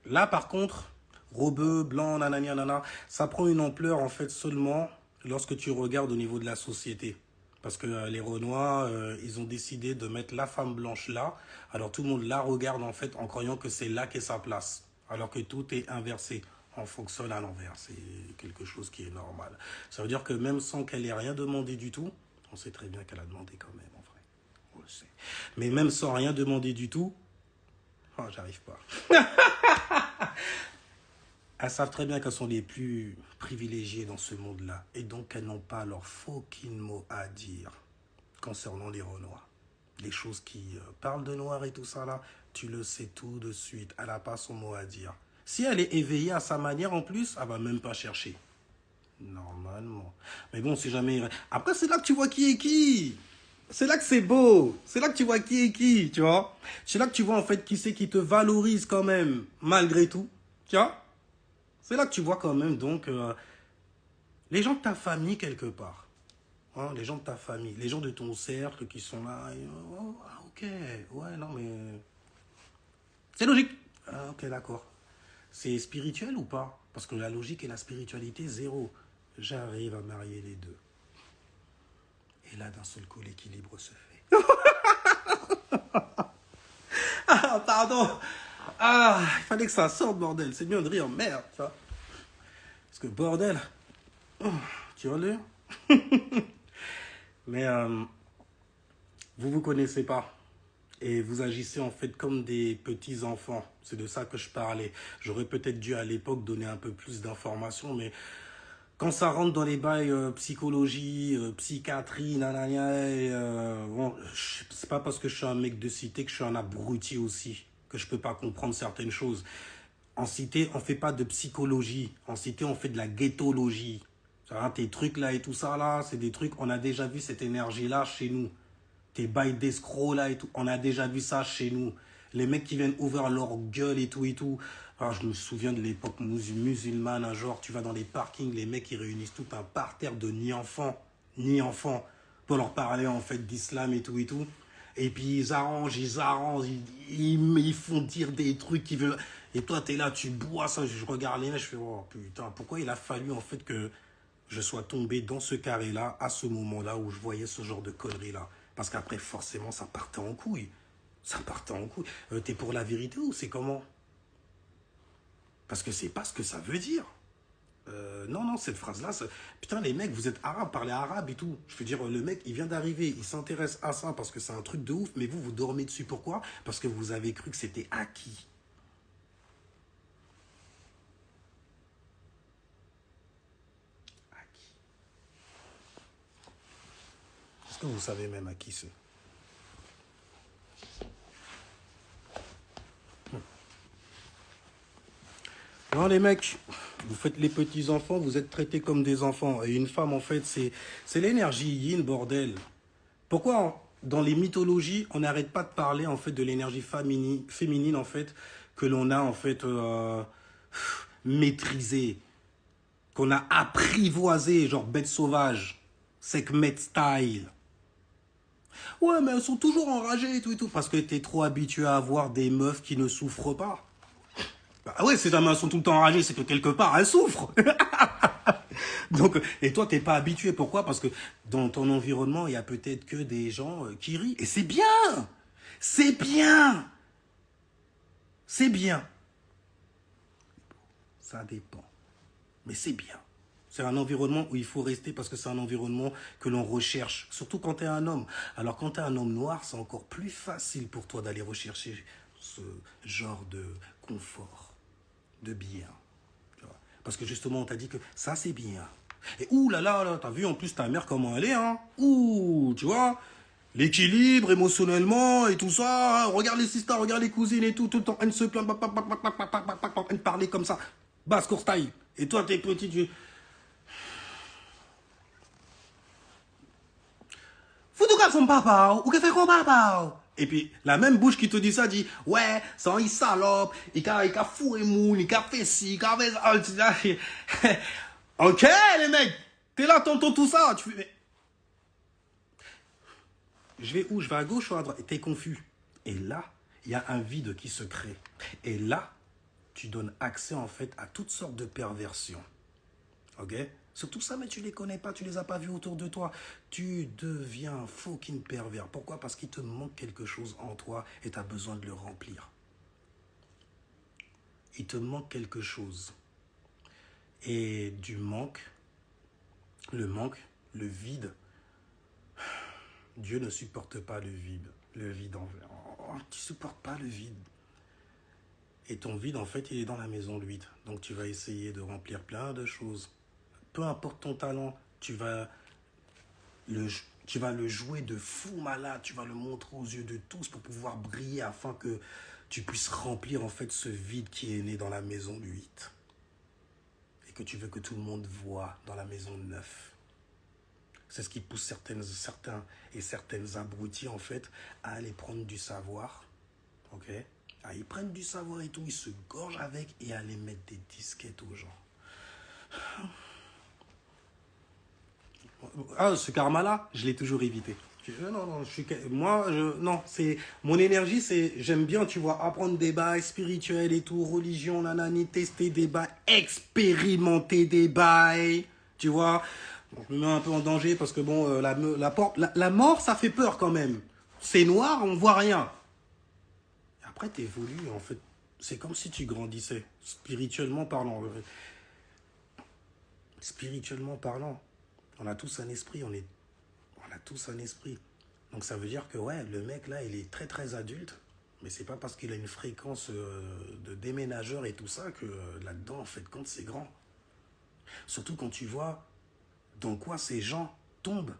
Là, par contre, robeux, blanc, nanani, nanana, ça prend une ampleur en fait seulement lorsque tu regardes au niveau de la société. Parce que les Renois, ils ont décidé de mettre la femme blanche là. Alors tout le monde la regarde en fait en croyant que c'est là qu'est sa place. Alors que tout est inversé. On fonctionne à l'envers. C'est quelque chose qui est normal. Ça veut dire que même sans qu'elle ait rien demandé du tout, on sait très bien qu'elle a demandé quand même en vrai. On le sait. Mais même sans rien demander du tout, oh, j'arrive pas. Elles savent très bien qu'elles sont les plus privilégiées dans ce monde-là. Et donc, elles n'ont pas leur fucking mot à dire concernant les Renois. Les choses qui parlent de noir et tout ça là, tu le sais tout de suite. Elle n'a pas son mot à dire. Si elle est éveillée à sa manière en plus, elle va même pas chercher. Normalement. Mais bon, c'est jamais... Après, c'est là que tu vois qui est qui. C'est là que c'est beau. C'est là que tu vois qui est qui, tu vois. C'est là que tu vois en fait qui c'est qui te valorise quand même, malgré tout. Tu vois. C'est là que tu vois quand même donc les gens de ta famille quelque part. Hein, les gens de ta famille, les gens de ton cercle qui sont là. Et, oh, ah, ok, ouais, non mais... C'est logique. Ah, ok, d'accord. C'est spirituel ou pas? Parce que la logique et la spiritualité, zéro. J'arrive à marier les deux. Et là, d'un seul coup, l'équilibre se fait. Ah, pardon. Ah, il fallait que ça sorte, bordel. C'est mieux de rire, merde, tu vois. Parce que bordel, oh, tu vois le... Mais vous vous connaissez pas. Et vous agissez en fait comme des petits enfants. C'est de ça que je parlais. J'aurais peut-être dû à l'époque donner un peu plus d'informations, mais quand ça rentre dans les bails psychologie, psychiatrie, nanana, bon, c'est pas parce que je suis un mec de cité que je suis un abruti aussi, que je peux pas comprendre certaines choses. En cité, on fait pas de psychologie. En cité, on fait de la ghettologie. Tes trucs là et tout ça là, c'est des trucs, on a déjà vu cette énergie là chez nous. Tes bails d'escrocs là et tout, on a déjà vu ça chez nous. Les mecs qui viennent ouvrir leur gueule et tout et tout. Alors, je me souviens de l'époque musulmane, un genre, tu vas dans les parkings, les mecs ils réunissent tout un parterre de ni enfants, pour leur parler en fait d'islam et tout et tout. Et puis ils arrangent, ils font dire des trucs qui veulent. Et toi t'es là, tu bois ça, je regarde les mecs, je fais oh putain, pourquoi il a fallu en fait que je sois tombé dans ce carré-là, à ce moment-là où je voyais ce genre de conneries-là. Parce qu'après, forcément, ça partait en couille. Ça partait en couille. T'es pour la vérité ou c'est comment? Parce que c'est pas ce que ça veut dire. Non, non, cette phrase-là, putain, les mecs, vous êtes arabes, parlez arabe et tout. Je veux dire, le mec, il vient d'arriver, il s'intéresse à ça parce que c'est un truc de ouf, mais vous, vous dormez dessus. Pourquoi? Parce que vous avez cru que c'était acquis. Acquis. Est-ce que vous savez même à qui c'est? Non, les mecs, vous faites les petits-enfants, vous êtes traités comme des enfants. Et une femme, en fait, c'est l'énergie yin, bordel. Pourquoi, dans les mythologies, on n'arrête pas de parler, en fait, de l'énergie féminine, en fait, que l'on a, en fait, maîtrisée, qu'on a apprivoisée, genre bête sauvage, Sekhmet style. Ouais, mais elles sont toujours enragées et tout, parce que t'es trop habitué à avoir des meufs qui ne souffrent pas. Bah ouais, si jamais elles sont tout le temps enragées, c'est que quelque part, elles souffrent. Donc, et toi, t'es pas habitué. Pourquoi? Parce que dans ton environnement, il y a peut-être que des gens qui rient. Et c'est bien. C'est bien. C'est bien. Ça dépend. Mais c'est bien. C'est un environnement où il faut rester parce que c'est un environnement que l'on recherche. Surtout quand tu es un homme. Alors quand tu es un homme noir, c'est encore plus facile pour toi d'aller rechercher ce genre de confort, de bien. Parce que justement, on t'a dit que ça, c'est bien. Et ouh là, t'as vu en plus ta mère comment elle est, hein? Ouh, tu vois? L'équilibre émotionnellement et tout ça. Regarde les sisters, regarde les cousines et tout le temps. Elle se plaint, elle parlait comme ça. Basse course taille. Et toi, t'es petit, tu... Fous-toi comme son papa, ou que fait qu'on papa. Et puis, la même bouche qui te dit ça dit, ouais, ça, il salope, il a fourré moune, il a fait ci, il a fait ça. Ok, les mecs, t'es là, t'entends tout ça. Tu fais, mais... Je vais où? Je vais à gauche ou à droite? Et t'es confus. Et là, il y a un vide qui se crée. Et là, tu donnes accès, en fait, à toutes sortes de perversions. Ok? Surtout ça, mais tu les connais pas, tu les as pas vus autour de toi. Tu deviens fucking pervers. Pourquoi? Parce qu'il te manque quelque chose en toi et tu as besoin de le remplir. Il te manque quelque chose. Et du manque, le vide, Dieu ne supporte pas le vide. Le vide envers. Oh, tu supportes pas le vide. Et ton vide, en fait, il est dans la maison de 8. Donc tu vas essayer de remplir plein de choses. Peu importe ton talent, tu vas le jouer de fou malade, tu vas le montrer aux yeux de tous pour pouvoir briller afin que tu puisses remplir en fait ce vide qui est né dans la maison du 8 et que tu veux que tout le monde voit dans la maison 9. C'est ce qui pousse certains et certaines abrutis en fait à aller prendre du savoir, ok? Ils prennent du savoir et tout, ils se gorgent avec et à aller mettre des disquettes aux gens. Ah, ce karma-là, je l'ai toujours évité. Non, non, c'est mon énergie, c'est j'aime bien, tu vois, apprendre des bails spirituels et tout, religion, nanani, tester des bails, expérimenter des bails, tu vois. Bon, je me mets un peu en danger parce que bon, la mort, ça fait peur quand même. C'est noir, on voit rien. Après, t'évolues, en fait. C'est comme si tu grandissais, spirituellement parlant. Spirituellement parlant. On a tous un esprit, on a tous un esprit. Donc ça veut dire que ouais, le mec là, il est très très adulte, mais c'est pas parce qu'il a une fréquence de déménageur et tout ça que là-dedans, en fait, compte, c'est grand. Surtout quand tu vois dans quoi ces gens tombent.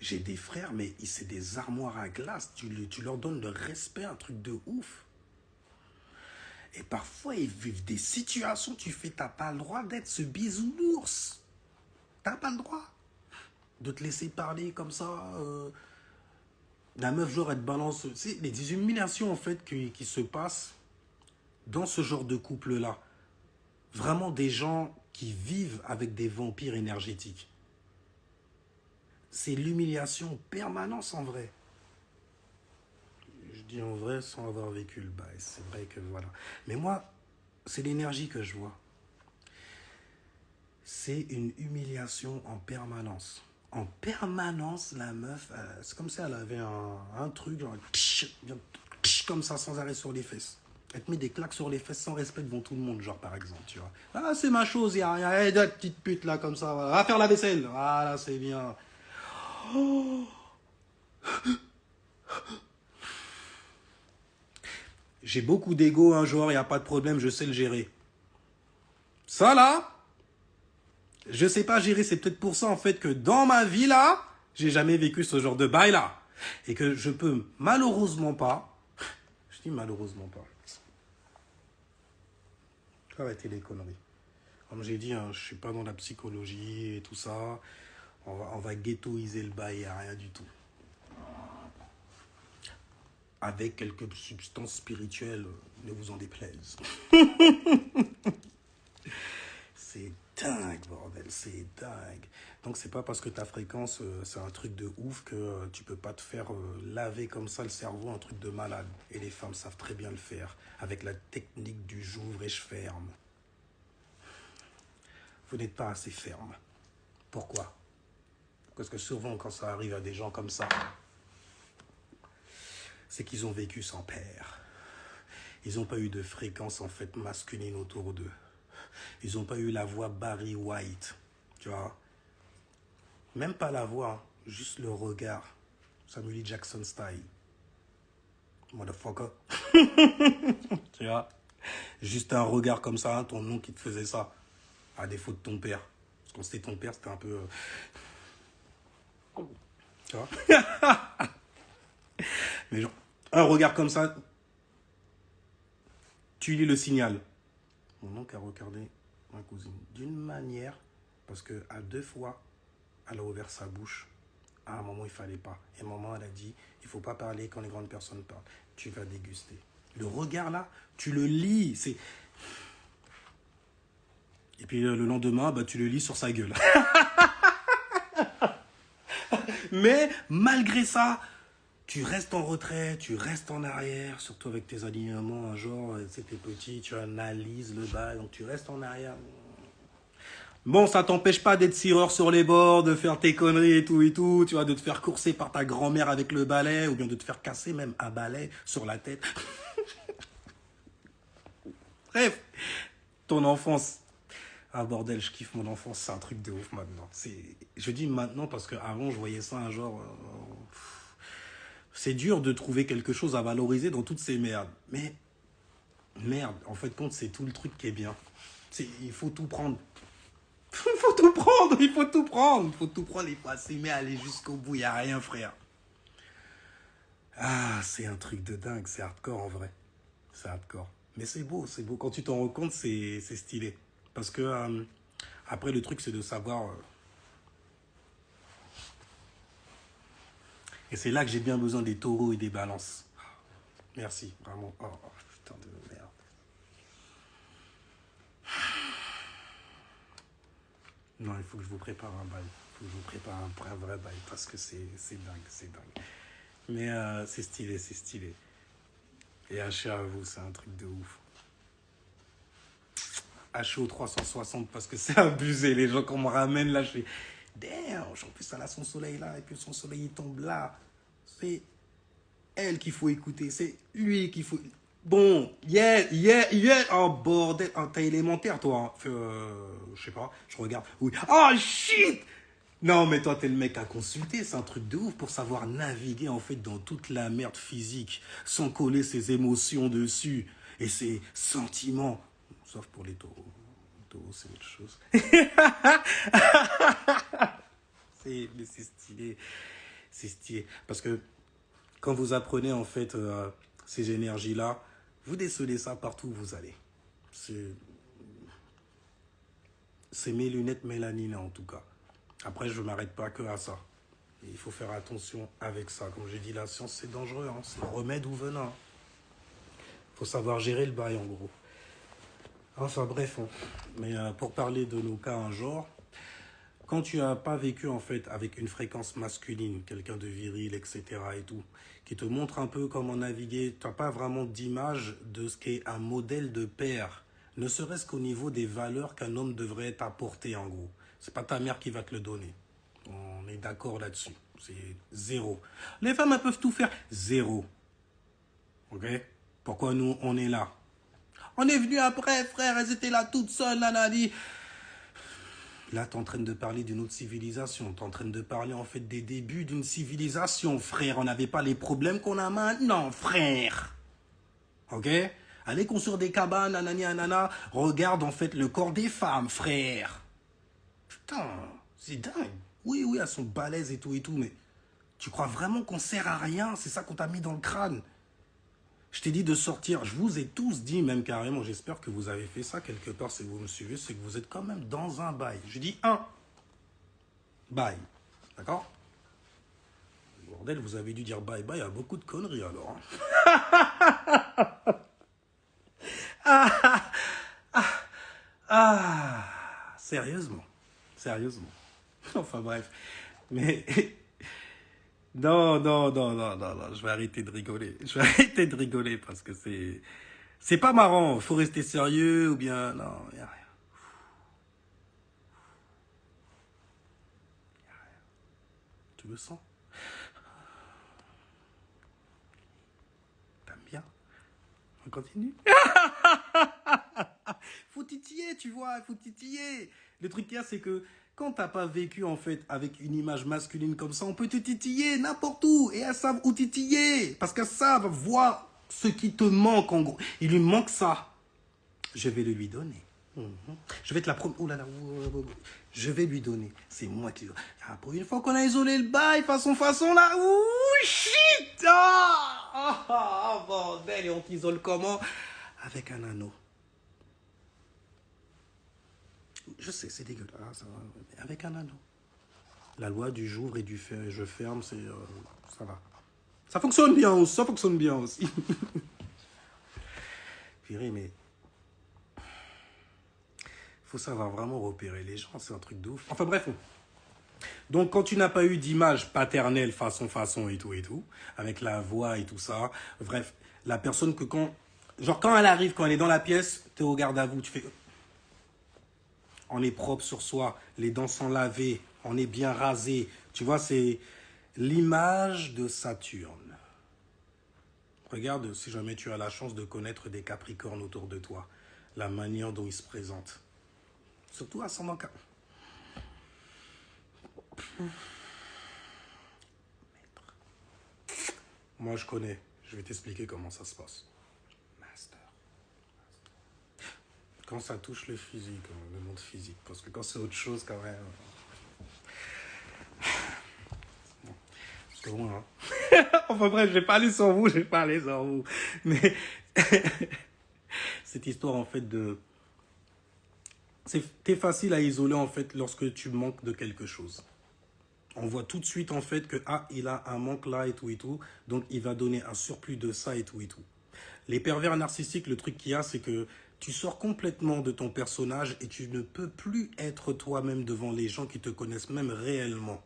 J'ai des frères, mais c'est des armoires à glace. Tu leur donnes le respect, un truc de ouf. Et parfois, ils vivent des situations, tu fais, t'as pas le droit d'être ce bisounours. T'as pas le droit de te laisser parler comme ça. La meuf, genre, elle te balance. C'est des humiliations, en fait, qui se passent dans ce genre de couple-là. Vraiment des gens qui vivent avec des vampires énergétiques. C'est l'humiliation permanente en vrai. Je dis en vrai sans avoir vécu le bail. C'est vrai que voilà. Mais moi, c'est l'énergie que je vois. C'est une humiliation en permanence. En permanence, la meuf, c'est comme si elle avait un truc, genre, comme ça, sans arrêt sur les fesses. Elle te met des claques sur les fesses sans respect devant tout le monde, genre, par exemple, tu vois. Ah, c'est ma chose, il y a des petites putes, là, comme ça, voilà. Va faire la vaisselle. Voilà, c'est bien. Oh. J'ai beaucoup d'ego, un genre, il n'y a pas de problème, je sais le gérer. Ça, là, je sais pas gérer, c'est peut-être pour ça, en fait, que dans ma vie, là, j'ai jamais vécu ce genre de bail, là. Et que je peux malheureusement pas, je dis malheureusement pas, arrêter les conneries. Comme j'ai dit, hein, je suis pas dans la psychologie et tout ça. On va ghettoiser le bail à rien du tout. Avec quelques substances spirituelles, ne vous en déplaise. C'est dingue, bordel, c'est dingue. Donc c'est pas parce que ta fréquence, c'est un truc de ouf que tu peux pas te faire laver comme ça le cerveau, un truc de malade. Et les femmes savent très bien le faire, avec la technique du j'ouvre et je ferme. Vous n'êtes pas assez ferme. Pourquoi? Parce que souvent quand ça arrive à des gens comme ça, c'est qu'ils ont vécu sans père. Ils n'ont pas eu de fréquence en fait masculine autour d'eux. Ils n'ont pas eu la voix Barry White, tu vois. Même pas la voix, juste le regard. Samuel L. Jackson style. Motherfucker. Tu vois. Juste un regard comme ça, ton nom qui te faisait ça. À défaut de ton père. Parce qu'on c'était ton père, c'était un peu... Tu vois. Mais genre, un regard comme ça, tu lis le signal. Mon oncle a regardé ma cousine d'une manière, parce que à 2 fois, elle a ouvert sa bouche. À un moment, il fallait pas. Et maman, elle a dit, il faut pas parler quand les grandes personnes parlent. Tu vas déguster. Le regard là, tu le lis. C'est... Et puis le lendemain, bah, tu le lis sur sa gueule. Mais malgré ça, tu restes en retrait, tu restes en arrière, surtout avec tes alignements, genre, c'était petit, tu analyses le bas, donc tu restes en arrière. Bon, ça t'empêche pas d'être cireur sur les bords, de faire tes conneries et tout, tu vois, de te faire courser par ta grand-mère avec le balai, ou bien de te faire casser même un balai sur la tête. Bref, ton enfance. Ah bordel, je kiffe mon enfance, c'est un truc de ouf maintenant. Je dis maintenant parce qu'avant, je voyais ça un genre... c'est dur de trouver quelque chose à valoriser dans toutes ces merdes. Mais, merde, en fait, compte, c'est tout le truc qui est bien. Il faut tout prendre. Il faut tout prendre, il faut tout prendre. Il faut tout prendre, il faut s'aimer, aller jusqu'au bout, il n'y a rien, frère. Ah, c'est un truc de dingue, c'est hardcore en vrai. C'est hardcore. Mais c'est beau, c'est beau. Quand tu t'en rends compte, c'est stylé. Parce que, après, le truc, c'est de savoir... Et c'est là que j'ai bien besoin des taureaux et des balances. Merci, vraiment. Oh, putain de merde. Non, il faut que je vous prépare un bail. Il faut que je vous prépare un vrai bail parce que c'est dingue, c'est dingue. Mais c'est stylé, c'est stylé. Et haché à vous, c'est un truc de ouf. Haché au 360 parce que c'est abusé. Les gens qu'on me ramène là, je fais... Damn, en plus elle a son soleil là et puis son soleil il tombe là. C'est elle qu'il faut écouter, c'est lui qu'il faut... Bon, yeah, oh bordel, oh, t'as élémentaire toi, hein. Je sais pas, je regarde, oui. Oh shit. Non mais toi t'es le mec à consulter, c'est un truc de ouf pour savoir naviguer en fait dans toute la merde physique, sans coller ses émotions dessus et ses sentiments, sauf pour les taureaux. Les taureaux c'est autre chose. Mais c'est stylé, parce que quand vous apprenez en fait ces énergies-là, vous décelez ça partout où vous allez. C'est mes lunettes mélanine en tout cas. Après, je ne m'arrête pas que à ça. Et il faut faire attention avec ça. Comme j'ai dit, la science, c'est dangereux. Hein. C'est remède ou venin. Il faut savoir gérer le bail, en gros. Enfin, bref. Hein. Mais pour parler de nos cas un jour, quand tu n'as pas vécu, en fait, avec une fréquence masculine, quelqu'un de viril, etc. et tout, qui te montre un peu comment naviguer, tu n'as pas vraiment d'image de ce qu'est un modèle de père, ne serait-ce qu'au niveau des valeurs qu'un homme devrait t'apporter, en gros. C'est pas ta mère qui va te le donner. On est d'accord là-dessus. C'est zéro. Les femmes, elles peuvent tout faire. Zéro. Ok? Pourquoi nous, on est là? On est venu après, frère. Elles étaient là toutes seules, nanani. Là, tu es en train de parler d'une autre civilisation. Tu es en train de parler, en fait, des débuts d'une civilisation, frère. On n'avait pas les problèmes qu'on a maintenant, frère. Ok? Allez construire des cabanes, nanani, nanana. Regarde, en fait, le corps des femmes, frère. Putain, c'est dingue. Oui, elles sont balèzes et tout, mais tu crois vraiment qu'on sert à rien? C'est ça qu'on t'a mis dans le crâne. Je t'ai dit de sortir. Je vous ai tous dit, même carrément, j'espère que vous avez fait ça quelque part, si vous me suivez, c'est que vous êtes quand même dans un bail. Je dis un bail. D'accord? Bordel, vous avez dû dire bye-bye à beaucoup de conneries, alors. Sérieusement. Sérieusement. Enfin bref. Mais non, je vais arrêter de rigoler. Je vais arrêter de rigoler parce que c'est pas marrant. Faut rester sérieux ou bien non, y a rien. Y a rien. Tu le sens? T'aimes bien? On continue? Faut titiller, tu vois, faut titiller. Le truc qu'il y a, c'est que quand t'as pas vécu, en fait, avec une image masculine comme ça, on peut te titiller n'importe où. Et elles savent où titiller. Parce qu'elles savent voir ce qui te manque, en gros. Il lui manque ça. Je vais le lui donner. Je vais te la promettre. Oh là là, je vais lui donner. C'est moi qui... Ah, pour une fois qu'on a isolé le bail, façon là. Ouh, shit. Bordel. Et on t'isole comment? Avec un anneau. Je sais, c'est dégueulasse. Ça va, mais avec un anneau. La loi du j'ouvre et du je ferme, c'est... ça va. Ça fonctionne bien aussi. Ça fonctionne bien aussi. Purée, mais... faut savoir vraiment repérer les gens, c'est un truc de ouf. Enfin bref. Donc quand tu n'as pas eu d'image paternelle façon et tout, avec la voix et tout ça, bref, la personne que quand... Genre quand elle arrive, quand elle est dans la pièce, t'es au garde à vous, tu fais... On est propre sur soi, les dents sont lavées, on est bien rasé. Tu vois, c'est l'image de Saturne. Regarde si jamais tu as la chance de connaître des Capricornes autour de toi, la manière dont ils se présentent. Surtout ascendant Cap. Moi, je connais. Je vais t'expliquer comment ça se passe. Master. Quand ça touche le physique, le monde physique. Parce que quand c'est autre chose, quand même... Bon, parce que moi, hein. Enfin bref, je vais pas aller sur vous, Mais cette histoire, en fait, de... T'es facile à isoler, en fait, lorsque tu manques de quelque chose. On voit tout de suite, en fait, que, ah, il a un manque là et tout. Donc, il va donner un surplus de ça et tout. Les pervers narcissiques, le truc qu'il y a, c'est que tu sors complètement de ton personnage et tu ne peux plus être toi-même devant les gens qui te connaissent même réellement.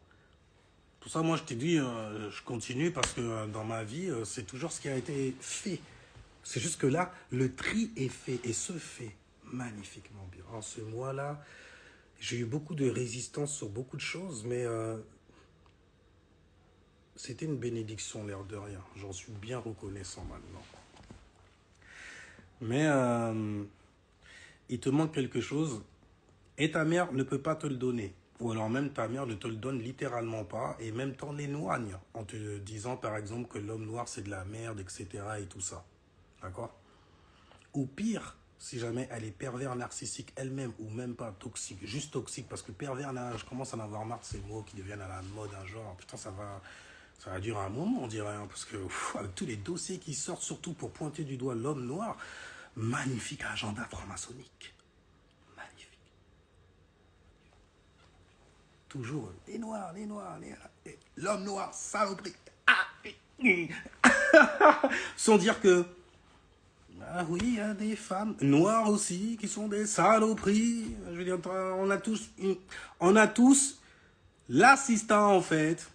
Pour ça, moi, je t'ai dit, je continue parce que dans ma vie, c'est toujours ce qui a été fait. C'est juste que là, le tri est fait et se fait magnifiquement bien. En ce mois-là, j'ai eu beaucoup de résistance sur beaucoup de choses, mais c'était une bénédiction, l'air de rien. J'en suis bien reconnaissant maintenant. Mais il te manque quelque chose et ta mère ne peut pas te le donner. Ou alors même ta mère ne te le donne littéralement pas et même t'en éloigne en te disant par exemple que l'homme noir c'est de la merde, etc. et tout ça. D'accord? Ou pire, si jamais elle est pervers narcissique elle-même ou même pas toxique, juste toxique, parce que pervers, je commence à en avoir marre de ces mots qui deviennent à la mode un genre. Putain, ça va durer un moment, on dirait, hein, parce que avec tous les dossiers qui sortent, surtout pour pointer du doigt l'homme noir, magnifique agenda franc-maçonnique. Magnifique. Toujours les noirs, l'homme noir, saloperie. Sans dire que, ah oui, il y a des femmes noires aussi qui sont des saloperies. Je veux dire, on a tous l'assistant en fait,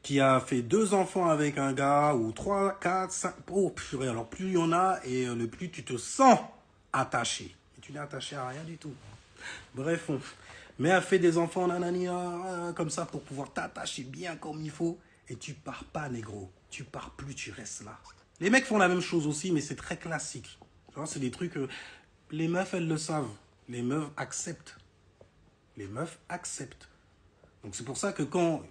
qui a fait 2 enfants avec un gars, ou 3, 4, 5, oh purée, alors plus il y en a, et le plus tu te sens attaché. Et tu n'es attaché à rien du tout. Bref, mais a fait des enfants, nanani, comme ça, pour pouvoir t'attacher bien comme il faut, et tu pars pas, négro. Tu pars plus, tu restes là. Les mecs font la même chose aussi, mais c'est très classique. C'est des trucs, les meufs, elles le savent. Les meufs acceptent. Les meufs acceptent. Donc c'est pour ça que quand...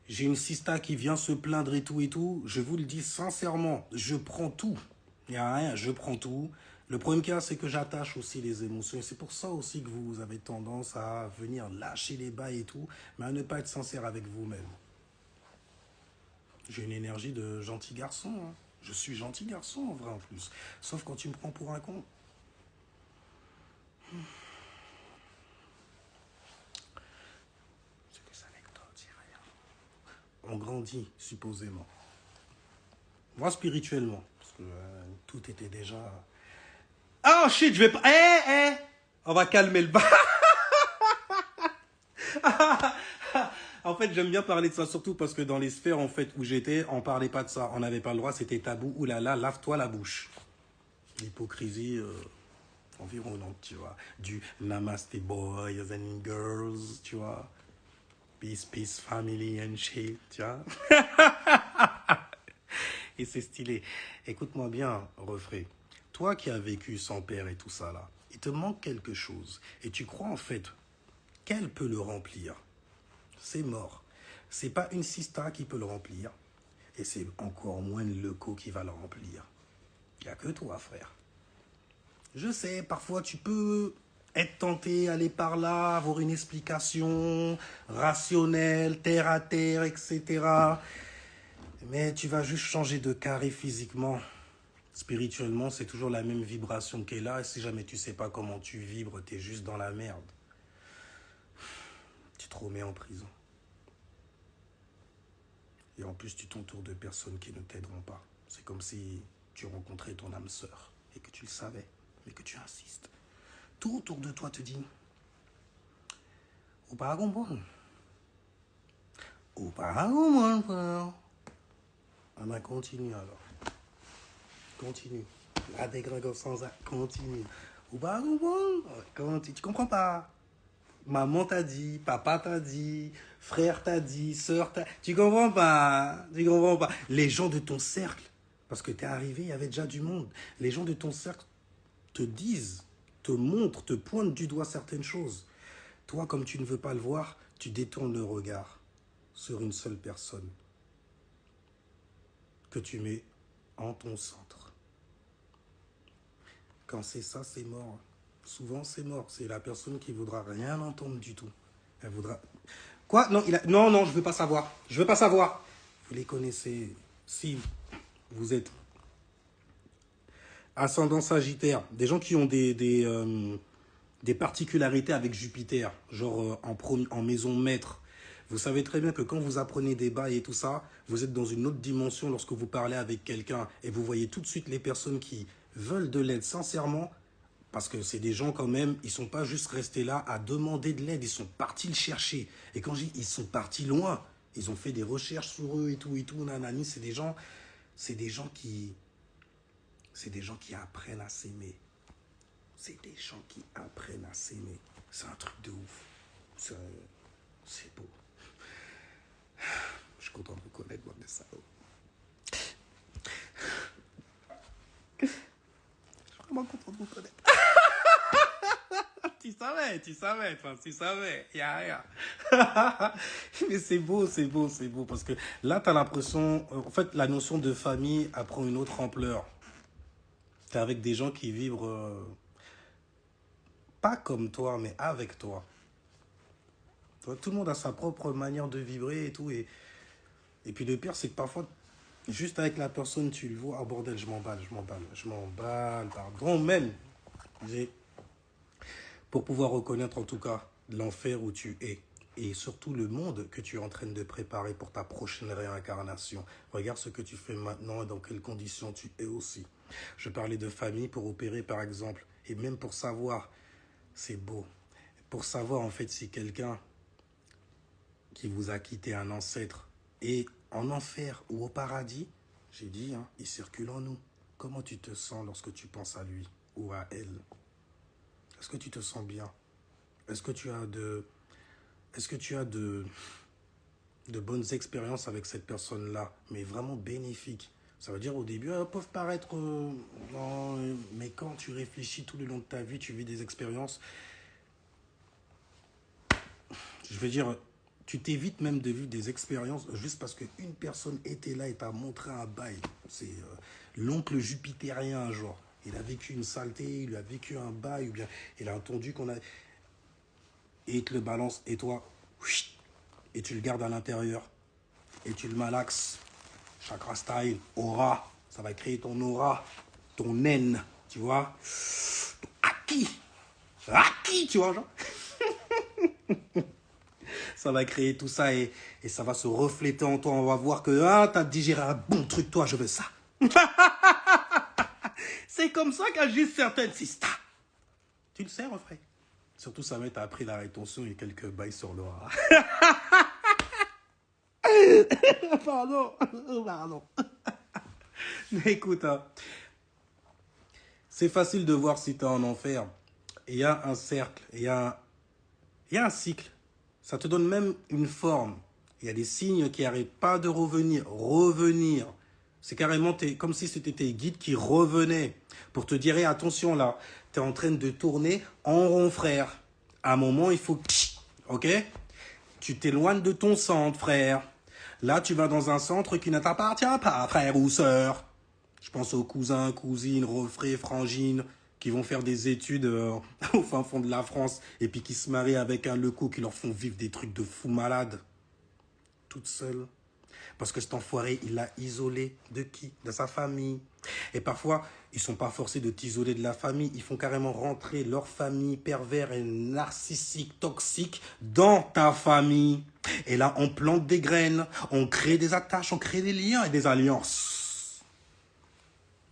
j'ai une sista qui vient se plaindre et tout, je vous le dis sincèrement, je prends tout. Il n'y a rien, je prends tout. Le problème qu'il y a, c'est que j'attache aussi les émotions. Et c'est pour ça aussi que vous avez tendance à venir lâcher les bails et tout, mais à ne pas être sincère avec vous-même. J'ai une énergie de gentil garçon. Hein. Je suis gentil garçon en vrai en plus. Sauf quand tu me prends pour un con. On grandit, supposément. Moi, spirituellement. Parce que tout était déjà... Ah, shit, je vais pas... On va calmer le bas. En fait, j'aime bien parler de ça, surtout parce que dans les sphères en fait, où j'étais, on parlait pas de ça. On n'avait pas le droit, c'était tabou. Ouh là là, lave-toi la bouche. L'hypocrisie environnante, tu vois. Du namaste boys and girls, tu vois. Peace, peace, family and shit, tu vois. Et c'est stylé. Écoute-moi bien, refrain. Toi qui as vécu sans père et tout ça là, il te manque quelque chose. Et tu crois en fait qu'elle peut le remplir. C'est mort. C'est pas une sista qui peut le remplir. Et c'est encore moins le co qui va le remplir. Il n'y a que toi, frère. Je sais, parfois tu peux être tenté, aller par là, avoir une explication rationnelle, terre à terre, etc. Mais tu vas juste changer de carré physiquement. Spirituellement, c'est toujours la même vibration qui est là. Et si jamais tu sais pas comment tu vibres, tu es juste dans la merde. Tu te remets en prison. Et en plus, tu t'entoures de personnes qui ne t'aideront pas. C'est comme si tu rencontrais ton âme sœur et que tu le savais, mais que tu insistes. Tout autour de toi te dit « Ou pas comprendre. Ou pas comprendre, frère. » Ah ben continue alors. Continue. La dégringole sans arrêt. Continue. Ou pas comprendre. Tu comprends pas. Maman t'a dit, papa t'a dit, frère t'a dit, sœur t'a... Tu comprends pas. Tu comprends pas. Les gens de ton cercle, parce que t'es arrivé, il y avait déjà du monde. Les gens de ton cercle te disent, te montrent, te pointent du doigt certaines choses. Toi, comme tu ne veux pas le voir, tu détournes le regard sur une seule personne que tu mets en ton centre. Quand c'est ça, c'est mort. Souvent, c'est mort. C'est la personne qui voudra rien entendre du tout. Elle voudra... Quoi? Non, non, je veux pas savoir. Je veux pas savoir. Vous les connaissez. Si vous êtes ascendant Sagittaire, des gens qui ont des particularités avec Jupiter, genre en maison maître. Vous savez très bien que quand vous apprenez des bails et tout ça, vous êtes dans une autre dimension lorsque vous parlez avec quelqu'un et vous voyez tout de suite les personnes qui veulent de l'aide sincèrement, parce que c'est des gens quand même, ils sont pas juste restés là à demander de l'aide, ils sont partis le chercher. Et quand je dis ils sont partis loin, ils ont fait des recherches sur eux et tout, nanani, c'est des gens qui apprennent à s'aimer. C'est des gens qui apprennent à s'aimer. C'est un truc de ouf. C'est beau. Je suis content de vous connaître, moi, de ça. Je suis vraiment content de vous connaître. Tu savais. Y a rien. Mais c'est beau, parce que là, tu as l'impression... En fait, la notion de famille prend une autre ampleur. Tu es avec des gens qui vibrent... pas comme toi, mais avec toi. Tout le monde a sa propre manière de vibrer et tout. Et puis le pire, c'est que parfois, juste avec la personne, tu le vois. Ah bordel, je m'emballe, pardon même. Pour pouvoir reconnaître en tout cas l'enfer où tu es. Et surtout le monde que tu es en train de préparer pour ta prochaine réincarnation. Regarde ce que tu fais maintenant et dans quelles conditions tu es aussi. Je parlais de famille pour opérer par exemple. Et même pour savoir, c'est beau. Pour savoir en fait si quelqu'un qui vous a quitté, un ancêtre, est en enfer ou au paradis, j'ai dit, hein, il circule en nous. Comment tu te sens lorsque tu penses à lui ou à elle? Est-ce que tu te sens bien? Est-ce que tu as de bonnes expériences avec cette personne-là, mais vraiment bénéfiques? Ça veut dire au début, elles peuvent paraître... non, mais quand tu réfléchis tout le long de ta vie, tu vis des expériences... Je veux dire, tu t'évites même de vivre des expériences juste parce qu'une personne était là et t'a montré un bail. C'est l'oncle jupitérien, genre. Il a vécu une saleté, il a vécu un bail, ou bien il a entendu qu'on a... Et il te le balance, et toi, et tu le gardes à l'intérieur, et tu le malaxes. Chakra style, aura, ça va créer ton aura, ton naine, tu vois. Aki, tu vois, genre. Ça va créer tout ça et ça va se refléter en toi. On va voir que t'as digéré un bon truc, toi, je veux ça. C'est comme ça qu'agissent certaines sisters. Tu le sais, refrain. Surtout, ça t'as appris la rétention et quelques bails sur l'aura. Pardon. Mais écoute, hein, c'est facile de voir si t'es en enfer. Il y a un cercle, il y a un cycle. Ça te donne même une forme. Il y a des signes qui n'arrêtent pas de revenir. C'est carrément comme si c'était tes guides qui revenaient pour te dire, hey, attention là, tu es en train de tourner en rond, frère. À un moment, il faut... Ok? Tu t'éloignes de ton centre, frère. Là, tu vas dans un centre qui ne t'appartient pas, frère ou sœur. Je pense aux cousins, cousines, refrains, frangines, qui vont faire des études au fin fond de la France et puis qui se marient avec un leco qui leur font vivre des trucs de fous malades. Toute seule. Parce que cet enfoiré, il l'a isolé de qui? De sa famille. Et parfois, ils ne sont pas forcés de t'isoler de la famille. Ils font carrément rentrer leur famille pervers et narcissique, toxique dans ta famille. Et là, on plante des graines, on crée des attaches, on crée des liens et des alliances.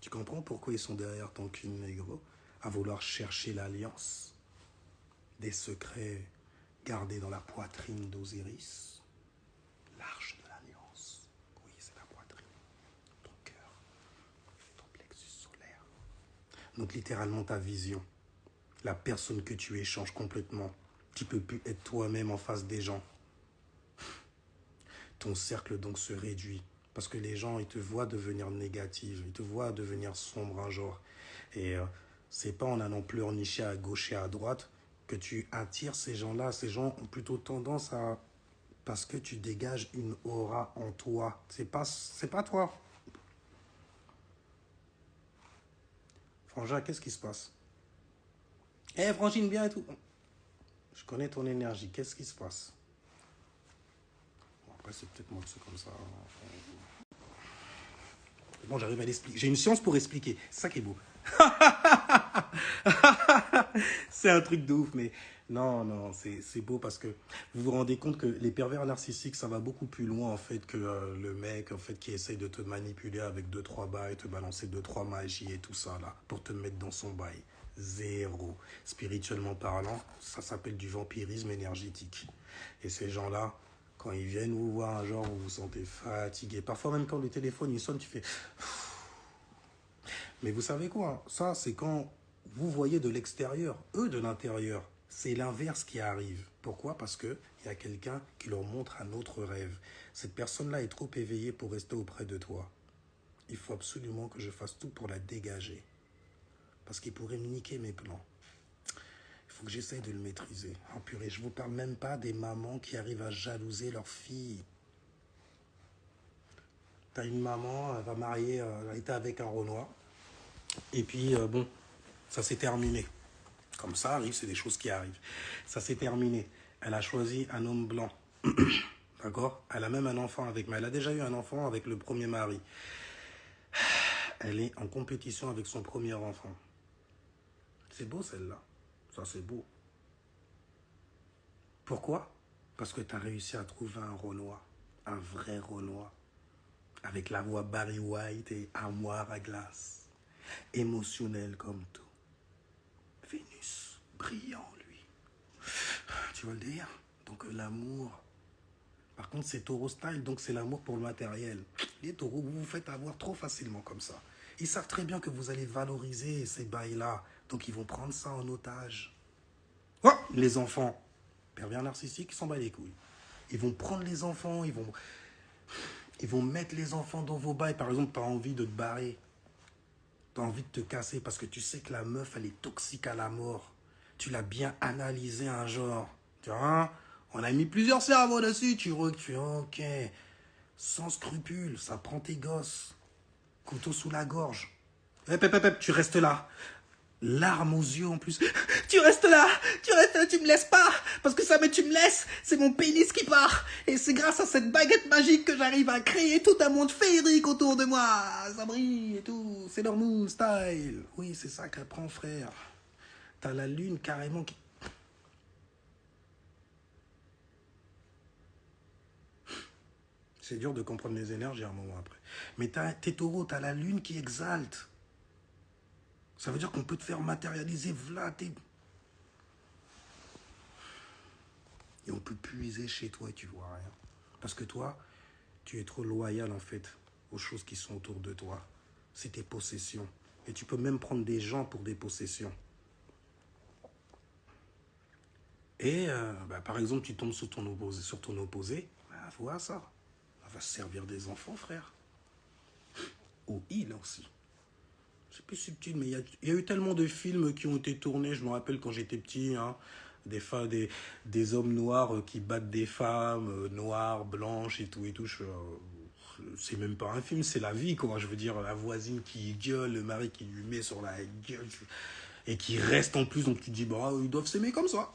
Tu comprends pourquoi ils sont derrière ton cul négro à vouloir chercher l'alliance? Des secrets gardés dans la poitrine d'Osiris. L'arche de l'alliance. Oui, c'est la poitrine. Ton cœur. Ton plexus solaire. Donc littéralement ta vision. La personne que tu es change complètement. Tu ne peux plus être toi-même en face des gens. Ton cercle donc se réduit. Parce que les gens, ils te voient devenir négatif. Ils te voient devenir sombre un jour. Et c'est pas en allant pleurnicher à gauche et à droite que tu attires ces gens-là. Ces gens ont plutôt tendance à... Parce que tu dégages une aura en toi. C'est pas toi. Frangin, qu'est-ce qui se passe? Eh, Frangine, bien et tout. Je connais ton énergie. Qu'est-ce qui se passe? Bon, après, c'est peut-être moi que c'est comme ça. Bon, j'arrive à l'expliquer. J'ai une science pour expliquer. C'est ça qui est beau. C'est un truc de ouf, mais non, non, c'est beau parce que vous vous rendez compte que les pervers narcissiques, ça va beaucoup plus loin en fait que le mec en fait qui essaye de te manipuler avec 2-3 bails, te balancer 2-3 magies et tout ça là, pour te mettre dans son bail. Zéro. Spirituellement parlant, ça s'appelle du vampirisme énergétique. Et ces gens-là, quand ils viennent vous voir un jour, vous vous sentez fatigué. Parfois même quand le téléphone il sonne, tu fais... Mais vous savez quoi? Ça, c'est quand vous voyez de l'extérieur, eux de l'intérieur. C'est l'inverse qui arrive. Pourquoi? Parce qu'il y a quelqu'un qui leur montre un autre rêve. Cette personne-là est trop éveillée pour rester auprès de toi. Il faut absolument que je fasse tout pour la dégager. Parce qu'il pourrait me niquer mes plans. Il faut que j'essaye de le maîtriser. Oh purée, je vous parle même pas des mamans qui arrivent à jalouser leur fille. T'as une maman, elle va marier, elle était avec un Renoir. Et puis, bon, ça s'est terminé. Comme ça arrive, c'est des choses qui arrivent. Ça s'est terminé. Elle a choisi un homme blanc. D'accord? Elle a même un enfant avec moi. Elle a déjà eu un enfant avec le premier mari. Elle est en compétition avec son premier enfant. C'est beau celle-là. Ça, c'est beau. Pourquoi? Parce que tu as réussi à trouver un Renoir. Un vrai Renoir. Avec la voix Barry White et armoire à glace. Émotionnel comme tout. Vénus, brillant, lui. Tu vois le délire? Donc l'amour. Par contre, c'est taureau style, donc c'est l'amour pour le matériel. Les taureaux, vous vous faites avoir trop facilement comme ça. Ils savent très bien que vous allez valoriser ces bails-là. Donc ils vont prendre ça en otage. Oh, les enfants. Pervers narcissiques, ils s'en battent les couilles. Ils vont prendre les enfants, ils vont mettre les enfants dans vos bails. Par exemple, tu as envie de te barrer. Tu as envie de te casser parce que tu sais que la meuf, elle est toxique à la mort. Tu l'as bien analysé un genre. Tu vois, on a mis plusieurs cerveaux dessus. Tu recules, ok. Sans scrupule, ça prend tes gosses. Couteau sous la gorge. Tu restes là. Larmes aux yeux en plus. Tu restes là, tu me laisses pas. Parce que ça, mais tu me laisses. C'est mon pénis qui part. Et c'est grâce à cette baguette magique que j'arrive à créer tout un monde féerique autour de moi. Ça brille et tout. C'est leur moon style. Oui, c'est ça qu'apprend frère. T'as la lune carrément qui... C'est dur de comprendre les énergies à un moment après. Mais t'es taureau, t'as la lune qui exalte. Ça veut dire qu'on peut te faire matérialiser, voilà, et on peut puiser chez toi et tu vois rien. Parce que toi, tu es trop loyal en fait aux choses qui sont autour de toi. C'est tes possessions. Et tu peux même prendre des gens pour des possessions. Et par exemple, tu tombes sur ton opposé, voilà ça. Ça va se servir des enfants, frère. Ou il aussi. C'est plus subtil, mais il y a eu tellement de films qui ont été tournés, je me rappelle quand j'étais petit, hein, des hommes noirs qui battent des femmes noires, blanches et tout. C'est même pas un film, c'est la vie, quoi. Je veux dire, la voisine qui gueule, le mari qui lui met sur la gueule. et qui restent en plus, donc tu te dis, bah, ils doivent s'aimer comme ça.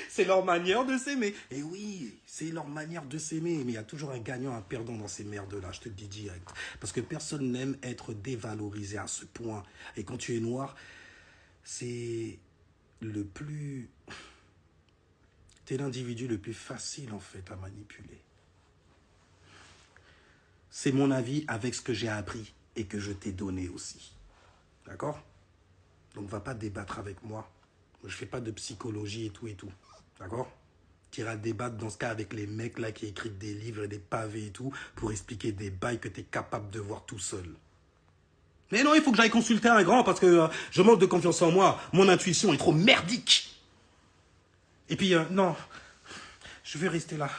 C'est leur manière de s'aimer. Et oui, c'est leur manière de s'aimer. Mais il y a toujours un gagnant, un perdant dans ces merdes-là, je te le dis direct. Parce que personne n'aime être dévalorisé à ce point. Et quand tu es noir, c'est le plus... T'es l'individu le plus facile, en fait, à manipuler. C'est mon avis avec ce que j'ai appris et que je t'ai donné aussi. D'accord? Donc, va pas débattre avec moi. Je fais pas de psychologie et tout et tout. D'accord? Tu iras débattre dans ce cas avec les mecs là qui écrivent des livres et des pavés et tout pour expliquer des bails que tu es capable de voir tout seul. Mais non, il faut que j'aille consulter un grand parce que je manque de confiance en moi. Mon intuition est trop merdique. Et puis, non, je vais rester là.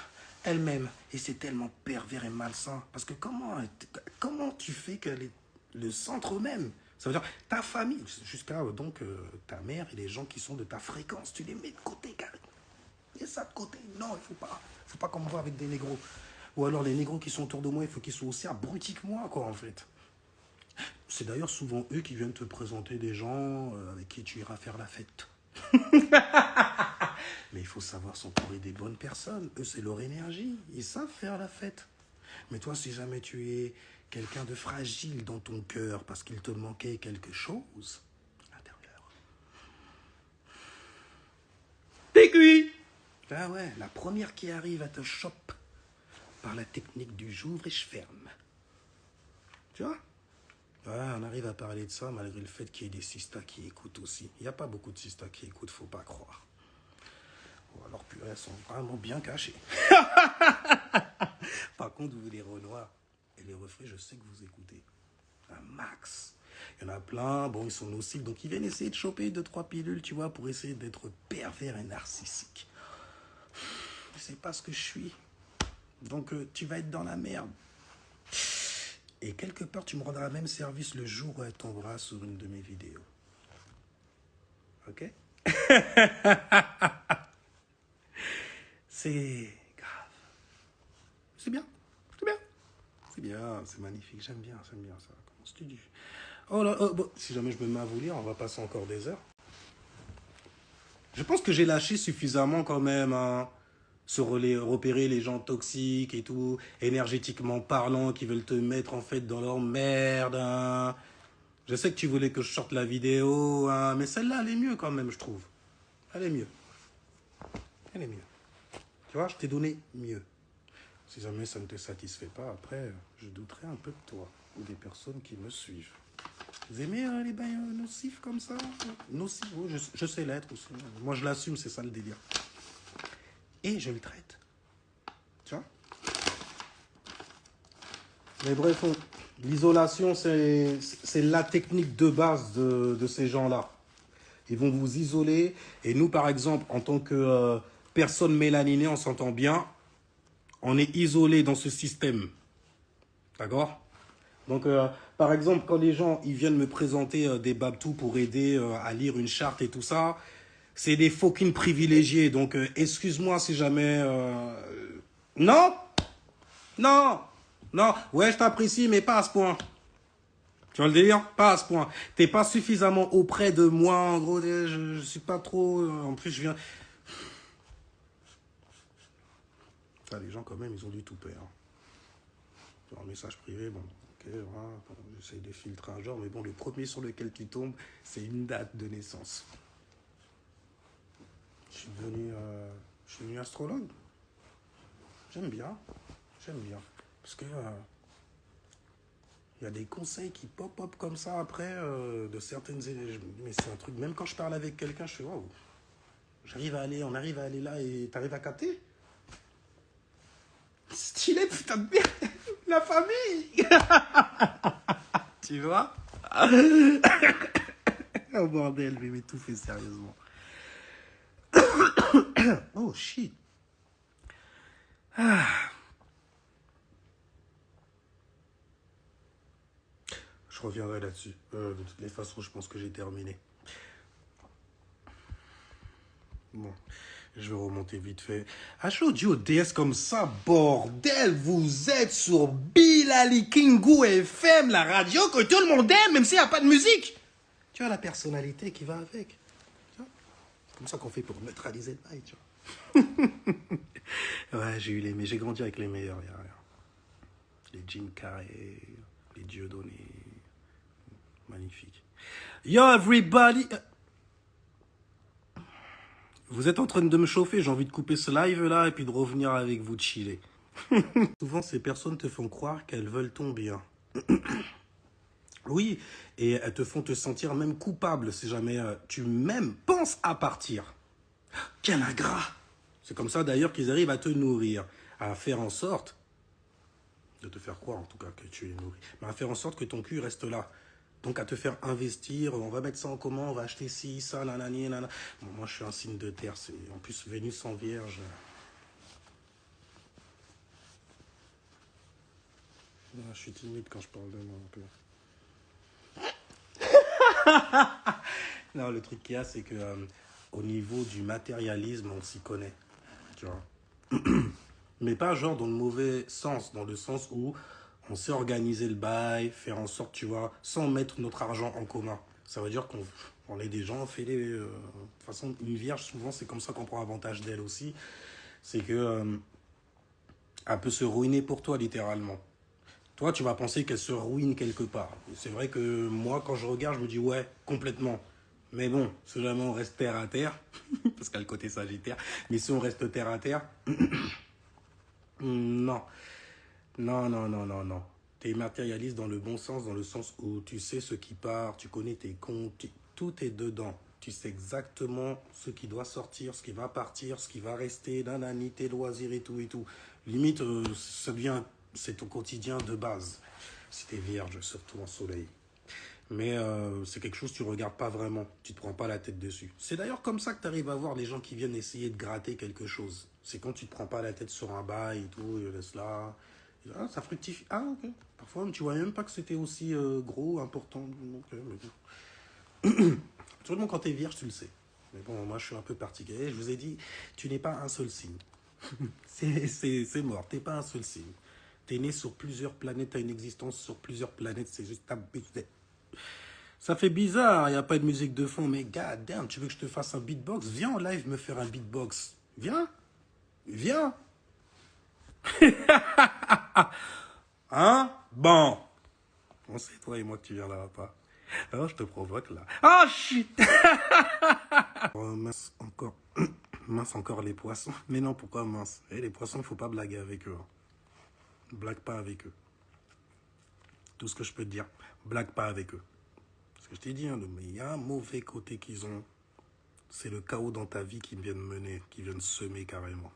Elle-même. Et c'est tellement pervers et malsain. Parce que comment tu fais que le centre même, ça veut dire ta famille, jusqu'à donc ta mère et les gens qui sont de ta fréquence, tu les mets de côté carrément. Et ça de côté. Non, il faut pas qu'on me voit avec des négros. Ou alors les négros qui sont autour de moi, il faut qu'ils soient aussi abrutis que moi, quoi, en fait. C'est d'ailleurs souvent eux qui viennent te présenter des gens avec qui tu iras faire la fête. Mais il faut savoir s'entourer des bonnes personnes. Eux, c'est leur énergie. Ils savent faire la fête. Mais toi, si jamais tu es quelqu'un de fragile dans ton cœur parce qu'il te manquait quelque chose à l'intérieur, t'es cuit. Ah ouais, la première qui arrive à te choper par la technique du j'ouvre et je ferme. Tu vois? Ouais, on arrive à parler de ça malgré le fait qu'il y ait des sistas qui écoutent aussi. Il n'y a pas beaucoup de sistas qui écoutent, faut pas croire. Ou alors, purée, elles sont vraiment bien cachées. Par contre, vous, les renoirs et les refrains, je sais que vous écoutez. Un max. Il y en a plein, bon, ils sont nocifs, donc ils viennent essayer de choper 2-3 pilules, tu vois, pour essayer d'être pervers et narcissique. C'est pas ce que je suis. Donc, tu vas être dans la merde. Et quelque part, tu me rendras même service le jour où elle tombera sur une de mes vidéos. Ok? C'est grave. C'est bien. C'est bien. C'est bien, c'est magnifique. J'aime bien ça. Comment tu dis? Oh là, oh, bon, si jamais je me mets à vous lire, on va passer encore des heures. Je pense que j'ai lâché suffisamment quand même, hein, sur repérer les gens toxiques et tout, énergétiquement parlant, qui veulent te mettre en fait dans leur merde. Hein. Je sais que tu voulais que je sorte la vidéo, hein, mais celle-là, elle est mieux quand même, je trouve. Elle est mieux. Elle est mieux. Tu vois, je t'ai donné mieux. Si jamais ça ne te satisfait pas, après, je douterai un peu de toi ou des personnes qui me suivent. Vous aimez les bails nocifs comme ça? Nocifs, oui, je sais l'être aussi. Moi, je l'assume, c'est ça le délire. Et je le traite. Tu vois? Mais bref, l'isolation, c'est la technique de base de ces gens-là. Ils vont vous isoler. Et nous, par exemple, en tant que personne mélaninée, on s'entend bien. On est isolé dans ce système. D'accord? Donc, par exemple, quand les gens ils viennent me présenter des babtous pour aider à lire une charte et tout ça, c'est des fucking privilégiés. Donc, excuse-moi si jamais... Non! Non! Non! Ouais, je t'apprécie, mais pas à ce point. Tu vois le délire? Pas à ce point. T'es pas suffisamment auprès de moi. En gros, je suis pas trop... en plus, je viens... Ah, les gens, quand même, ils ont du tout peur. En message privé, bon... Ok, voilà, j'essaye de filtrer un genre, mais bon, le premier sur lequel tu tombes, c'est une date de naissance. Je suis devenu astrologue. J'aime bien. Parce que y a des conseils qui pop-up comme ça après, de certaines... Mais c'est un truc, même quand je parle avec quelqu'un, je fais waouh. On arrive à aller là et t'arrives à capter. Stylé, putain de merde. La famille. Tu vois? Oh bordel, je vais m'étouffer sérieusement. Oh shit. Ah. Je reviendrai là-dessus. De toutes les façons, je pense que j'ai terminé. Bon, je vais remonter vite fait. Ah, je dis au DS comme ça, bordel, vous êtes sur Bilali Kingu FM, la radio que tout le monde aime, même s'il n'y a pas de musique. tu as la personnalité qui va avec. C'est comme ça qu'on fait pour neutraliser le bail, tu vois. Ouais, j'ai grandi avec les meilleurs. Les Jim Carrey, les Dieudonné. Magnifique. Yo, everybody! Vous êtes en train de me chauffer, j'ai envie de couper ce live-là et puis de revenir avec vous chiller. Souvent, ces personnes te font croire qu'elles veulent ton bien. Oui, et elles te font te sentir même coupable si jamais tu même penses à partir. Quel ingrat! C'est comme ça d'ailleurs qu'ils arrivent à te nourrir, à faire en sorte, de te faire croire en tout cas que tu es nourri, mais à faire en sorte que ton cul reste là. Donc à te faire investir, on va mettre ça en commun, on va acheter ci, ça, nanani, nanana. Bon, moi je suis un signe de terre, c'est en plus Vénus en vierge. Je suis timide quand je parle de moi un peu. Non, le truc qu'il y a, c'est que au niveau du matérialisme, on s'y connaît. Tu vois. Mais pas genre dans le mauvais sens, dans le sens où on sait organiser le bail, faire en sorte, tu vois, sans mettre notre argent en commun. Ça veut dire qu'on est des gens, on fait les... de toute façon, une vierge, souvent, c'est comme ça qu'on prend avantage d'elle aussi. C'est que elle peut se ruiner pour toi, littéralement. Toi, tu vas penser qu'elle se ruine quelque part. C'est vrai que moi, quand je regarde, je me dis, ouais, complètement. Mais bon, si jamais on reste terre à terre, parce qu'à le côté sagittaire, mais si on reste terre à terre, non. Non, non, non, non, non. Tu es matérialiste dans le bon sens, dans le sens où tu sais ce qui part, tu connais tes comptes, tout est dedans. Tu sais exactement ce qui doit sortir, ce qui va partir, ce qui va rester, nanani, tes loisirs et tout et tout. Limite, c'est ton quotidien de base. Si t'es vierge, surtout en soleil. Mais c'est quelque chose que tu ne regardes pas vraiment. Tu ne te prends pas la tête dessus. C'est d'ailleurs comme ça que tu arrives à voir les gens qui viennent essayer de gratter quelque chose. C'est quand tu ne te prends pas la tête sur un bail et tout, et laisse là. Ah, ça fructifie. Ah, ok. Parfois, tu ne vois même pas que c'était aussi gros, important. Okay, mais bon. Seulement quand tu es vierge, tu le sais. Mais bon, moi, je suis un peu particulier. Je vous ai dit, tu n'es pas un seul signe. C'est mort. Tu n'es pas un seul signe. Tu es né sur plusieurs planètes, tu as une existence sur plusieurs planètes. C'est juste ta... Ça fait bizarre, il n'y a pas de musique de fond, mais god damn, tu veux que je te fasse un beatbox? Viens en live me faire un beatbox. Viens. Viens. Hein? Bon. On sait, toi et moi, que tu viendras pas. Alors, je te provoque, là. Ah, oh, shit. Oh, mince, encore. Mince, encore les poissons. Mais non, pourquoi mince? Les poissons, faut pas blaguer avec eux. Blague pas avec eux. Tout ce que je peux te dire. Blague pas avec eux. Ce que je t'ai dit, hein, mais il y a un mauvais côté qu'ils ont. C'est le chaos dans ta vie qu'ils viennent mener, qu'ils viennent semer carrément.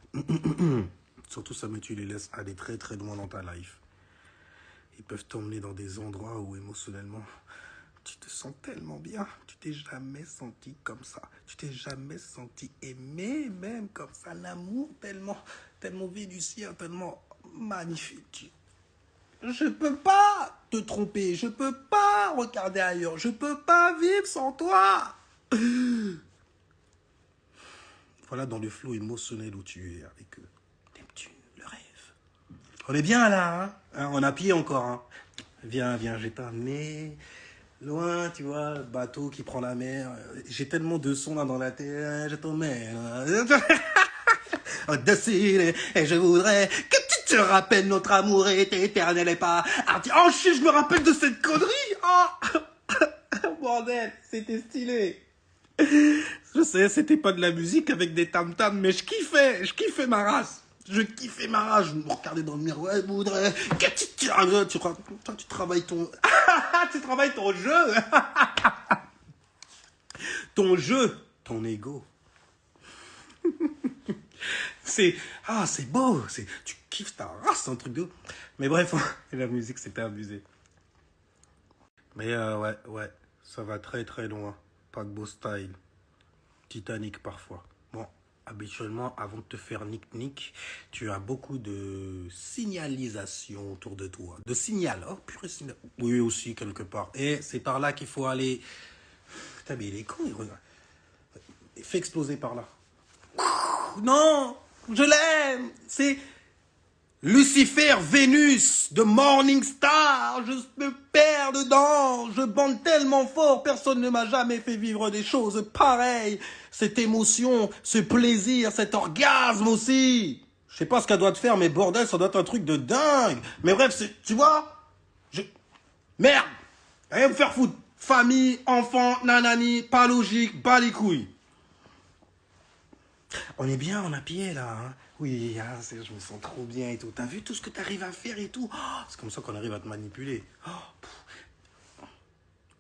Surtout ça, mais tu les laisses aller très très loin dans ta life. Ils peuvent t'emmener dans des endroits où émotionnellement, tu te sens tellement bien. Tu t'es jamais senti comme ça. Tu t'es jamais senti aimé, même comme ça. L'amour tellement, tellement vénusien, tellement magnifique. Je peux pas te tromper. Je peux pas regarder ailleurs. Je peux pas vivre sans toi. Voilà dans le flot émotionnel où tu es avec eux. Neptune, le rêve. On est bien là, hein, on a pied encore. Hein. Viens, viens, je vais t'amener loin, tu vois, bateau qui prend la mer. J'ai tellement de sons là dans la tête, je t'emmène. Au-dessus, et je voudrais que tu te rappelles notre amour est éternel et pas... Oh, je me rappelle de cette connerie. Oh, bordel, c'était stylé. Je sais, c'était pas de la musique avec des tam-tams, mais je kiffais ma race. Je kiffais ma race, je me regardais dans le miroir, je voudrais... Tu travailles ton... tu travailles ton jeu. Ton jeu, ton ego. C'est beau, tu kiffes ta race, un truc de... Mais bref, la musique, c'était abusé. Mais ouais, ça va très très loin. Paquebot style. Titanic parfois. Bon, habituellement, avant de te faire nick-nick, tu as beaucoup de signalisation autour de toi. De signal, oh, purée signal. Oui, aussi, quelque part. Et c'est par là qu'il faut aller... Putain, mais il est con, il regarde. Fais exploser par là. Non, je l'aime. C'est... Lucifer, Vénus, de Morning Star, je me perds dedans, je bande tellement fort, personne ne m'a jamais fait vivre des choses pareilles. Cette émotion, ce plaisir, cet orgasme aussi. Je sais pas ce qu'elle doit te faire, mais bordel, ça doit être un truc de dingue. Mais bref, tu vois, merde, rien me faire foutre. Famille, enfant, nanani, pas logique, bas les couilles. On est bien en appuyé là, hein. Oui, ah, je me sens trop bien et tout. T'as vu tout ce que t'arrives à faire et tout. Oh, c'est comme ça qu'on arrive à te manipuler.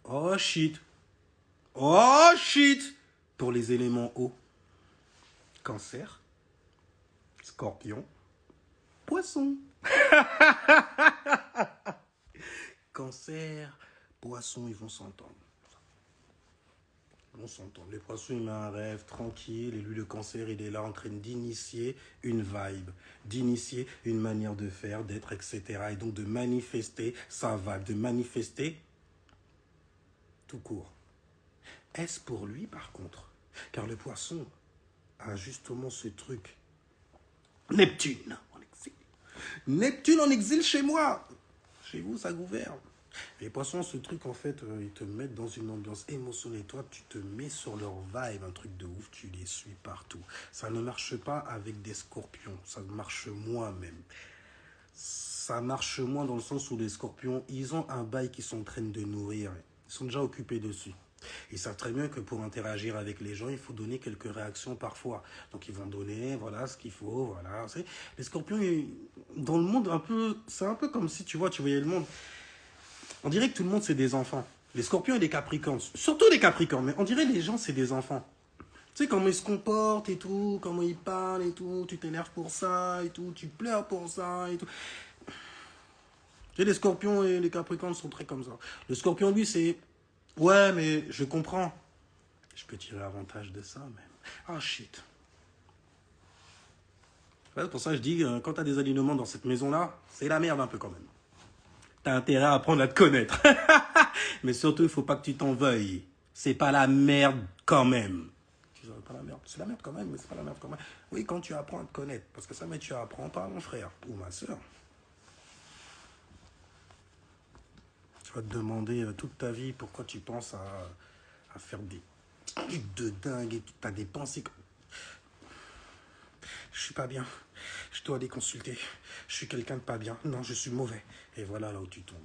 Oh shit. Oh shit. Pour les éléments hauts. Cancer, Scorpion, Poisson. Cancer, Poisson, ils vont s'entendre. On s'entend. Les poissons, il met un rêve tranquille. Et lui, le cancer, il est là en train d'initier une vibe, d'initier une manière de faire, d'être, etc. Et donc de manifester sa vibe, de manifester tout court. Est-ce pour lui, par contre? Car le poisson a justement ce truc. Neptune en exil. Neptune en exil chez moi. Chez vous, ça gouverne. Les poissons, ce truc, en fait, ils te mettent dans une ambiance émotionnelle. Toi, tu te mets sur leur vibe, un truc de ouf, tu les suis partout. Ça ne marche pas avec des scorpions, ça marche moins même. Ça marche moins dans le sens où les scorpions, ils ont un bail qu'ils sont en train de nourrir. Ils sont déjà occupés dessus. Ils savent très bien que pour interagir avec les gens, il faut donner quelques réactions parfois. Donc ils vont donner, voilà, ce qu'il faut, voilà. Les scorpions, dans le monde, c'est un peu comme si, tu vois, tu voyais le monde. On dirait que tout le monde, c'est des enfants. Les scorpions et les capricornes. Surtout les capricornes, mais on dirait que les gens, c'est des enfants. Tu sais, comment ils se comportent et tout, comment ils parlent et tout, tu t'énerves pour ça et tout, tu pleures pour ça et tout. Et les scorpions et les capricornes sont très comme ça. Le scorpion, lui, c'est... Ouais, mais je comprends. Je peux tirer avantage de ça, même. Ah, shit. C'est pour ça que je dis, quand t'as des alignements dans cette maison-là, c'est la merde un peu quand même. T'as intérêt à apprendre à te connaître. Mais surtout, il faut pas que tu t'en veuilles. C'est pas la merde quand même. C'est pas la merde. C'est la merde quand même, mais c'est pas la merde quand même. Oui, quand tu apprends à te connaître. Parce que ça, mais tu apprends pas, mon frère ou ma soeur. Tu vas te demander toute ta vie pourquoi tu penses à faire des trucs de dingue et tu as des pensées. Je suis pas bien. Je dois aller consulter. Je suis quelqu'un de pas bien. Non, je suis mauvais. Et voilà là où tu tombes.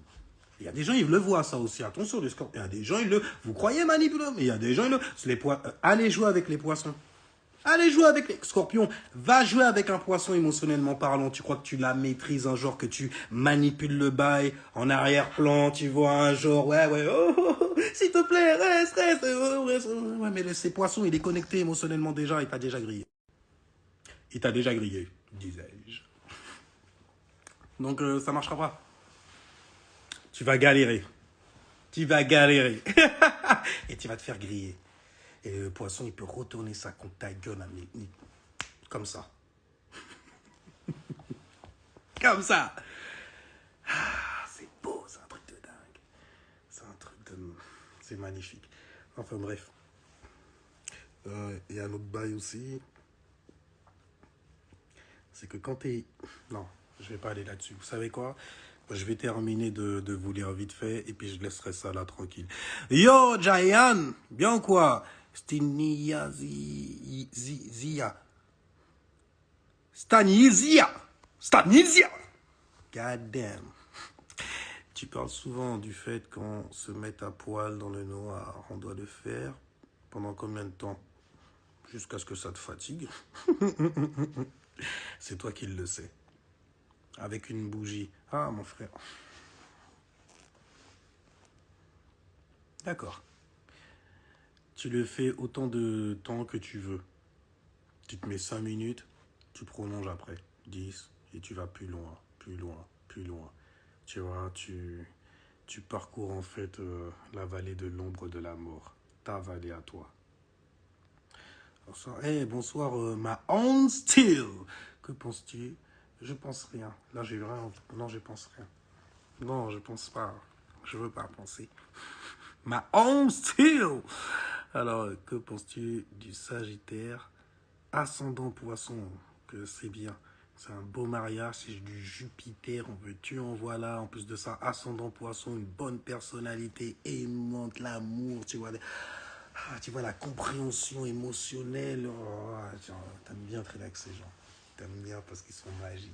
Il y a des gens, ils le voient ça aussi. Attention, les scorpions. Il y a des gens, ils le... Vous croyez manipuler, mais il y a des gens, ils le... Allez jouer avec les poissons. Allez jouer avec les scorpions. Va jouer avec un poisson émotionnellement parlant. Tu crois que tu la maîtrises un genre, que tu manipules le bail en arrière-plan. Tu vois un genre, ouais, s'il te plaît, reste. Ouais, mais ces poissons, il est connecté émotionnellement déjà. Il t'a déjà grillé. Il t'a déjà grillé, disais-je. Donc, ça marchera pas. Tu vas galérer. Tu vas galérer. Et tu vas te faire griller. Et le poisson, il peut retourner ça contre ta gueule. Comme ça. Comme ça. Ah, c'est beau, c'est un truc de dingue. C'est un truc de... C'est magnifique. Enfin, bref. Il y a un autre bail aussi. C'est que quand t'es... Non, je vais pas aller là-dessus. Vous savez quoi? Je vais terminer de vous lire vite fait et puis je laisserai ça là tranquille. Yo, Jayan! Bien quoi? Stanizia. Stanizia! God damn. Tu parles souvent du fait qu'on se mette à poil dans le noir. On doit le faire pendant combien de temps? Jusqu'à ce que ça te fatigue. C'est toi qui le sais. Avec une bougie. Ah, mon frère. D'accord. Tu le fais autant de temps que tu veux. Tu te mets 5 minutes, tu prolonges après. 10, et tu vas plus loin, plus loin, plus loin. Tu vois, tu parcours en fait la vallée de l'ombre de la mort. Ta vallée à toi. Bonsoir, bonsoir ma Hans Steel. Que penses-tu? Je pense rien. Là, j'ai rien. Non, je pense rien. Non, je pense pas. Je veux pas penser. Ma Hans Steel. Alors, que penses-tu du Sagittaire ascendant Poisson? Que c'est bien. C'est un beau mariage, c'est du Jupiter, on veut tu en voilà. En plus de ça, ascendant poisson, une bonne personnalité, aimante, l'amour, tu vois la compréhension émotionnelle. Oh, t'aimes bien traîner ces gens. T'aimes bien parce qu'ils sont magiques.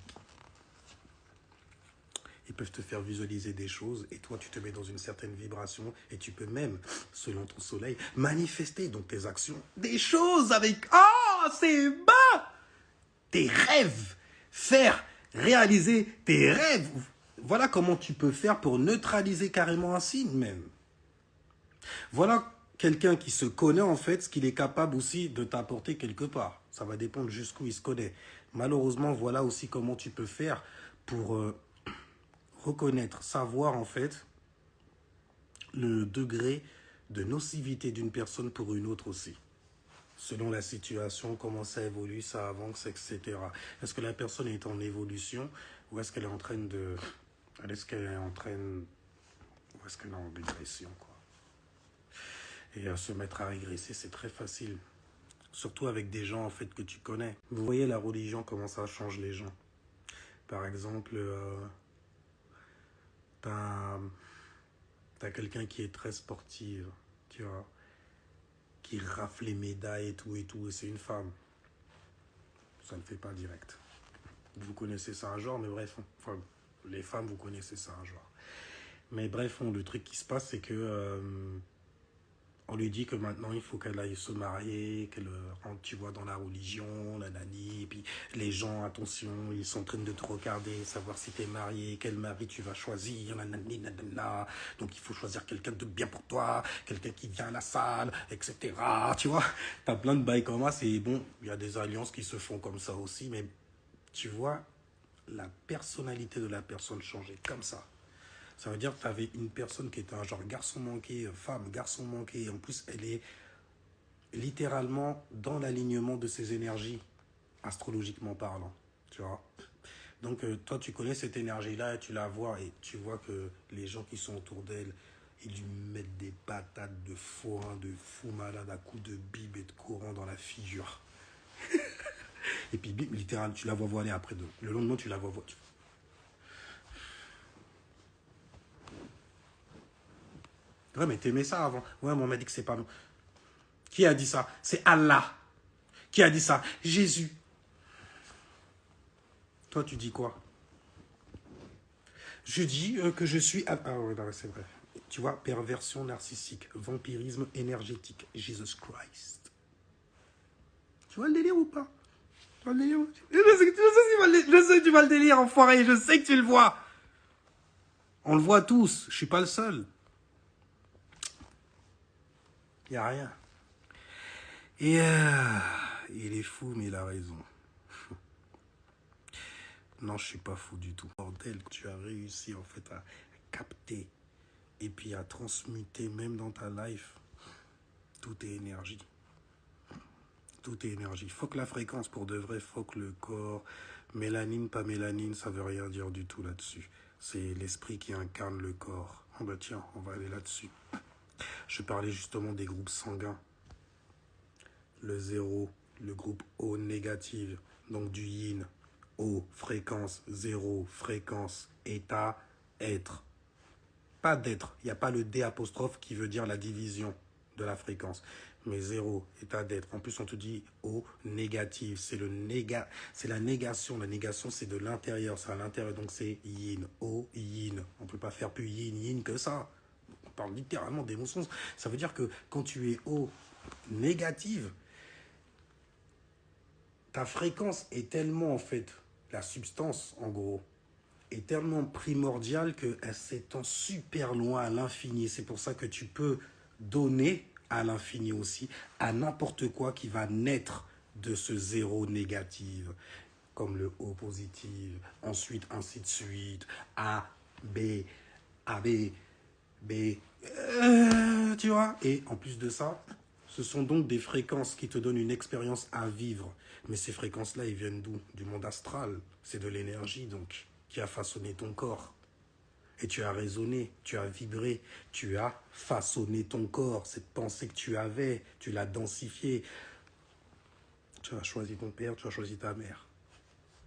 Ils peuvent te faire visualiser des choses et toi, tu te mets dans une certaine vibration et tu peux même, selon ton soleil, manifester donc tes actions, des choses avec... Oh, c'est bas! Tes rêves, faire réaliser tes rêves. Voilà comment tu peux faire pour neutraliser carrément un signe même. Voilà quelqu'un qui se connaît en fait, ce qu'il est capable aussi de t'apporter quelque part. Ça va dépendre jusqu'où il se connaît. Malheureusement, voilà aussi comment tu peux faire pour reconnaître, savoir en fait le degré de nocivité d'une personne pour une autre aussi. Selon la situation, comment ça évolue, ça avance, etc. Est-ce que la personne est en évolution ou est-ce qu'elle est en train de... Est-ce qu'elle est en train... Ou est-ce qu'elle est en régression, quoi. Et se mettre à régresser, c'est très facile. Surtout avec des gens, en fait, que tu connais. Vous voyez la religion, comment ça change les gens. Par exemple, t'as quelqu'un qui est très sportive, tu vois, qui rafle les médailles et tout, et c'est une femme. Ça ne fait pas direct. Vous connaissez ça un genre, mais bref, enfin, les femmes, vous connaissez ça un genre. Mais bref, le truc qui se passe, c'est que on lui dit que maintenant, il faut qu'elle aille se marier, qu'elle rentre, tu vois, dans la religion, la nani, et puis les gens, attention, ils sont en train de te regarder, savoir si t'es marié, quel mari tu vas choisir, nanani, nanana. Donc, il faut choisir quelqu'un de bien pour toi, quelqu'un qui vient à la salle, etc. Tu vois, t'as plein de bails comme ça, c'est bon, il y a des alliances qui se font comme ça aussi, mais tu vois, la personnalité de la personne changeait comme ça. Ça veut dire que tu avais une personne qui était un genre garçon manqué, femme, garçon manqué. En plus, elle est littéralement dans l'alignement de ses énergies, astrologiquement parlant. Tu vois. Donc, toi, tu connais cette énergie-là et tu la vois. Et tu vois que les gens qui sont autour d'elle, ils lui mettent des patates de forain, de fou malade à coups de bib et de courant dans la figure. Et puis, bim, littéralement, tu la vois voiler après. Le lendemain, tu la vois voiler. Ouais, mais t'aimais ça avant. Ouais, mais on m'a dit que c'est pas bon. Qui a dit ça? C'est Allah. Qui a dit ça? Jésus. Toi, tu dis quoi? Je dis que je suis... Ah ouais, c'est vrai. Tu vois, perversion narcissique, vampirisme énergétique, Jesus Christ. Tu vois le délire ou pas? Tu vois le délire? Je sais que tu vois le délire, enfoiré. Je sais que tu le vois. On le voit tous. Je suis pas le seul. Y a rien. Et il est fou, mais il a raison. Non, je suis pas fou du tout. Bordel, tu as réussi en fait à capter et puis à transmuter même dans ta life. Tout est énergie. Tout est énergie. Faut que la fréquence pour de vrai, faut que le corps, mélanine, pas mélanine, ça veut rien dire du tout là-dessus. C'est l'esprit qui incarne le corps. Oh bah tiens, on va aller là-dessus. Je parlais justement des groupes sanguins. Le 0, le groupe O négative, donc du yin. O, fréquence, 0, fréquence, état, être. Pas d'être. Il n'y a pas le D apostrophe qui veut dire la division de la fréquence. Mais 0, état d'être. En plus, on te dit O, négative. C'est la négation. La négation, c'est de l'intérieur. C'est à l'intérieur. Donc, c'est yin. O, yin. On ne peut pas faire plus yin, yin que ça. On parle littéralement d'émotions. Ça veut dire que quand tu es O, négative, ta fréquence est tellement, en fait, la substance, en gros, est tellement primordiale qu'elle s'étend super loin à l'infini. C'est pour ça que tu peux donner à l'infini aussi, à n'importe quoi qui va naître de ce zéro négatif, comme le O positif, ensuite ainsi de suite, A, B, B, tu vois. Et en plus de ça, ce sont donc des fréquences qui te donnent une expérience à vivre. Mais ces fréquences-là, ils viennent d'où? Du monde astral. C'est de l'énergie, donc, qui a façonné ton corps. Et tu as raisonné, tu as vibré, tu as façonné ton corps. Cette pensée que tu avais, tu l'as densifiée. Tu as choisi ton père, tu as choisi ta mère.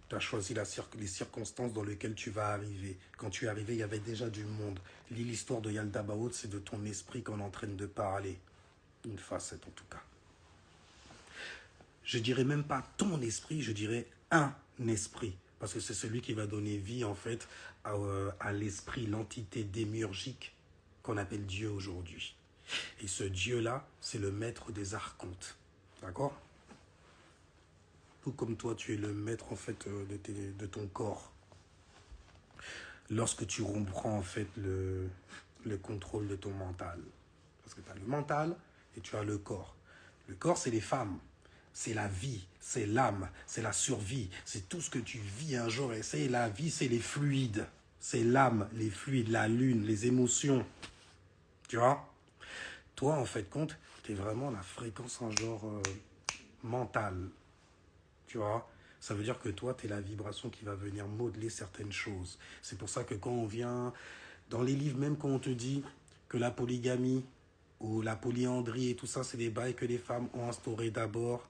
Tu as choisi les circonstances dans lesquelles tu vas arriver. Quand tu es arrivé, il y avait déjà du monde. Lis l'histoire de Yaldabaoth, c'est de ton esprit qu'on est en train de parler. Une facette en tout cas. Je dirais même pas ton esprit, je dirais un esprit. Parce que c'est celui qui va donner vie en fait à l'esprit, l'entité démiurgique qu'on appelle Dieu aujourd'hui. Et ce Dieu-là, c'est le maître des archontes. D'accord? Tout comme toi, tu es le maître en fait de ton corps. Lorsque tu reprends en fait le contrôle de ton mental. Parce que tu as le mental et tu as le corps. Le corps, c'est les femmes. C'est la vie, c'est l'âme, c'est la survie. C'est tout ce que tu vis un jour. Et c'est la vie, c'est les fluides. C'est l'âme, les fluides, la lune, les émotions. Tu vois? Toi, en fait, compte, tu es vraiment la fréquence en genre mentale. Tu vois? Ça veut dire que toi, tu es la vibration qui va venir modeler certaines choses. C'est pour ça que quand on vient, dans les livres, même quand on te dit que la polygamie ou la polyandrie et tout ça, c'est des bails que les femmes ont instaurés d'abord,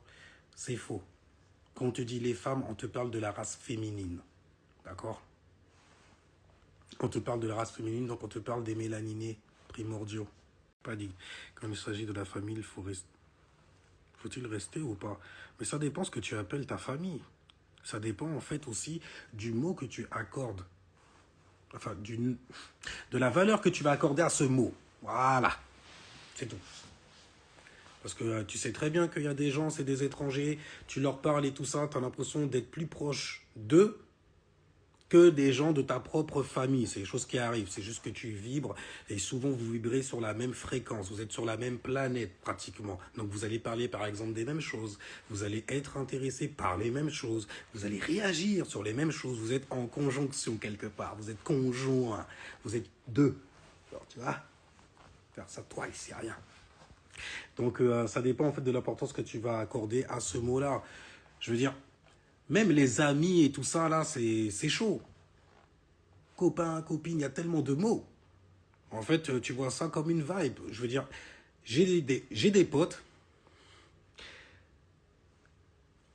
c'est faux. Quand on te dit les femmes, on te parle de la race féminine. D'accord? On te parle de la race féminine, donc on te parle des mélaninés primordiaux. Pas dit. Quand il s'agit de la famille, il faut rester. Faut-il rester ou pas? Mais ça dépend ce que tu appelles ta famille. Ça dépend en fait aussi du mot que tu accordes. Enfin, de la valeur que tu vas accorder à ce mot. Voilà. C'est tout. Parce que tu sais très bien qu'il y a des gens, c'est des étrangers, tu leur parles et tout ça, tu as l'impression d'être plus proche d'eux que des gens de ta propre famille. C'est des choses qui arrivent, c'est juste que tu vibres et souvent vous vibrez sur la même fréquence, vous êtes sur la même planète pratiquement. Donc vous allez parler par exemple des mêmes choses, vous allez être intéressé par les mêmes choses, vous allez réagir sur les mêmes choses, vous êtes en conjonction quelque part, vous êtes conjoint, vous êtes deux. Alors tu vois, faire ça toi, c'est rien. Donc ça dépend en fait de l'importance que tu vas accorder à ce mot-là. Je veux dire, même les amis et tout ça, là, c'est chaud. Copain, copine, il y a tellement de mots. En fait, tu vois ça comme une vibe. Je veux dire, j'ai des potes.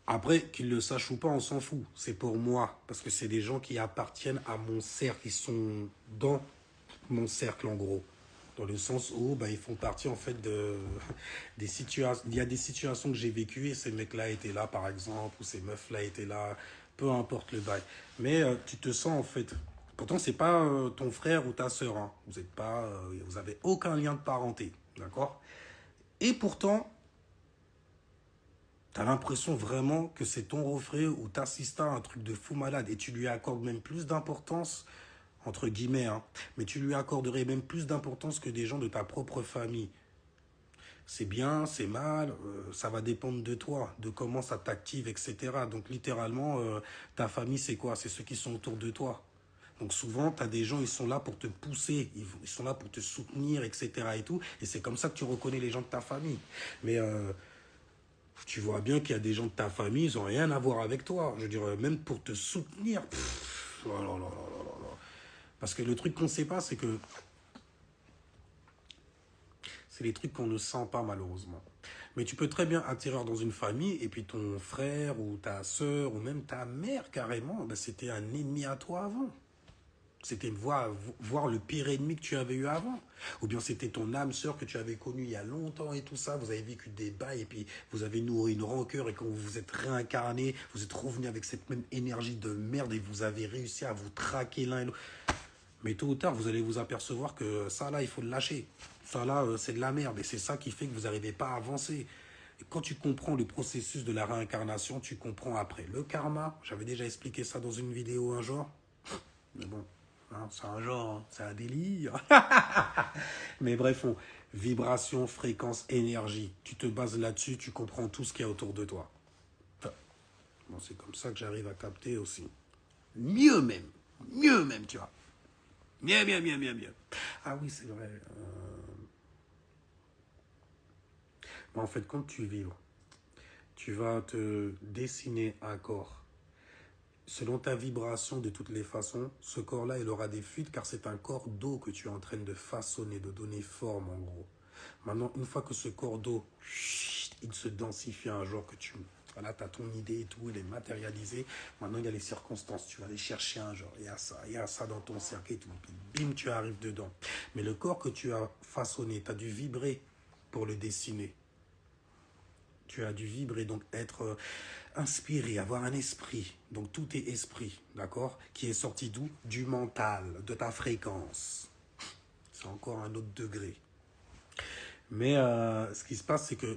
Après, qu'ils le sachent ou pas, on s'en fout. C'est pour moi. Parce que c'est des gens qui appartiennent à mon cercle. Ils sont dans mon cercle, en gros. Dans le sens où ils font partie en fait des situations. Il y a des situations que j'ai vécues et ces mecs-là étaient là par exemple, ou ces meufs-là étaient là, peu importe le bail. Mais tu te sens en fait. Pourtant, c'est pas ton frère ou ta sœur. Hein. Vous êtes pas, vous avez aucun lien de parenté, d'accord? Et pourtant, tu as l'impression vraiment que c'est ton refrain ou t'assistes à un truc de fou malade et tu lui accordes même plus d'importance entre guillemets, hein, mais tu lui accorderais même plus d'importance que des gens de ta propre famille. C'est bien, c'est mal, ça va dépendre de toi, de comment ça t'active, etc. Donc littéralement, ta famille, c'est quoi? C'est ceux qui sont autour de toi. Donc souvent, tu as des gens, ils sont là pour te pousser, ils sont là pour te soutenir, etc. Et tout. Et c'est comme ça que tu reconnais les gens de ta famille. Mais tu vois bien qu'il y a des gens de ta famille, ils n'ont rien à voir avec toi. Je veux dire, même pour te soutenir. Oh là là là là là. Parce que le truc qu'on ne sait pas, c'est que c'est les trucs qu'on ne sent pas malheureusement. Mais tu peux très bien atterrir dans une famille et puis ton frère ou ta soeur ou même ta mère carrément, c'était un ennemi à toi avant. C'était voir le pire ennemi que tu avais eu avant. Ou bien c'était ton âme sœur que tu avais connue il y a longtemps et tout ça. Vous avez vécu des bails et puis vous avez nourri une rancœur et quand vous vous êtes réincarné, vous êtes revenu avec cette même énergie de merde et vous avez réussi à vous traquer l'un et l'autre. Mais tôt ou tard, vous allez vous apercevoir que ça là, il faut le lâcher. Ça là, c'est de la merde. Et c'est ça qui fait que vous n'arrivez pas à avancer. Et quand tu comprends le processus de la réincarnation, tu comprends après. Le karma, j'avais déjà expliqué ça dans une vidéo un jour. Mais bon, hein, c'est un genre, hein, c'est un délire. Mais bref, vibration, fréquence, énergie. Tu te bases là-dessus, tu comprends tout ce qu'il y a autour de toi. Enfin, bon, c'est comme ça que j'arrive à capter aussi. Mieux même, tu vois. Bien. Ah oui, c'est vrai. En fait, quand tu vibres, tu vas te dessiner un corps. Selon ta vibration, de toutes les façons, ce corps-là, il aura des fuites car c'est un corps d'eau que tu es en train de façonner, de donner forme en gros. Maintenant, une fois que ce corps d'eau, il se densifie un jour que tu Voilà, tu as ton idée et tout, elle est matérialisée. Maintenant, il y a les circonstances. Tu vas aller chercher un genre, il y a ça dans ton cercle et tout. Puis, bim, tu arrives dedans. Mais le corps que tu as façonné, tu as dû vibrer pour le dessiner. Tu as dû vibrer, donc être inspiré, avoir un esprit. Donc tout est esprit, d'accord? Qui est sorti d'où? Du mental, de ta fréquence. C'est encore un autre degré. Mais ce qui se passe, c'est que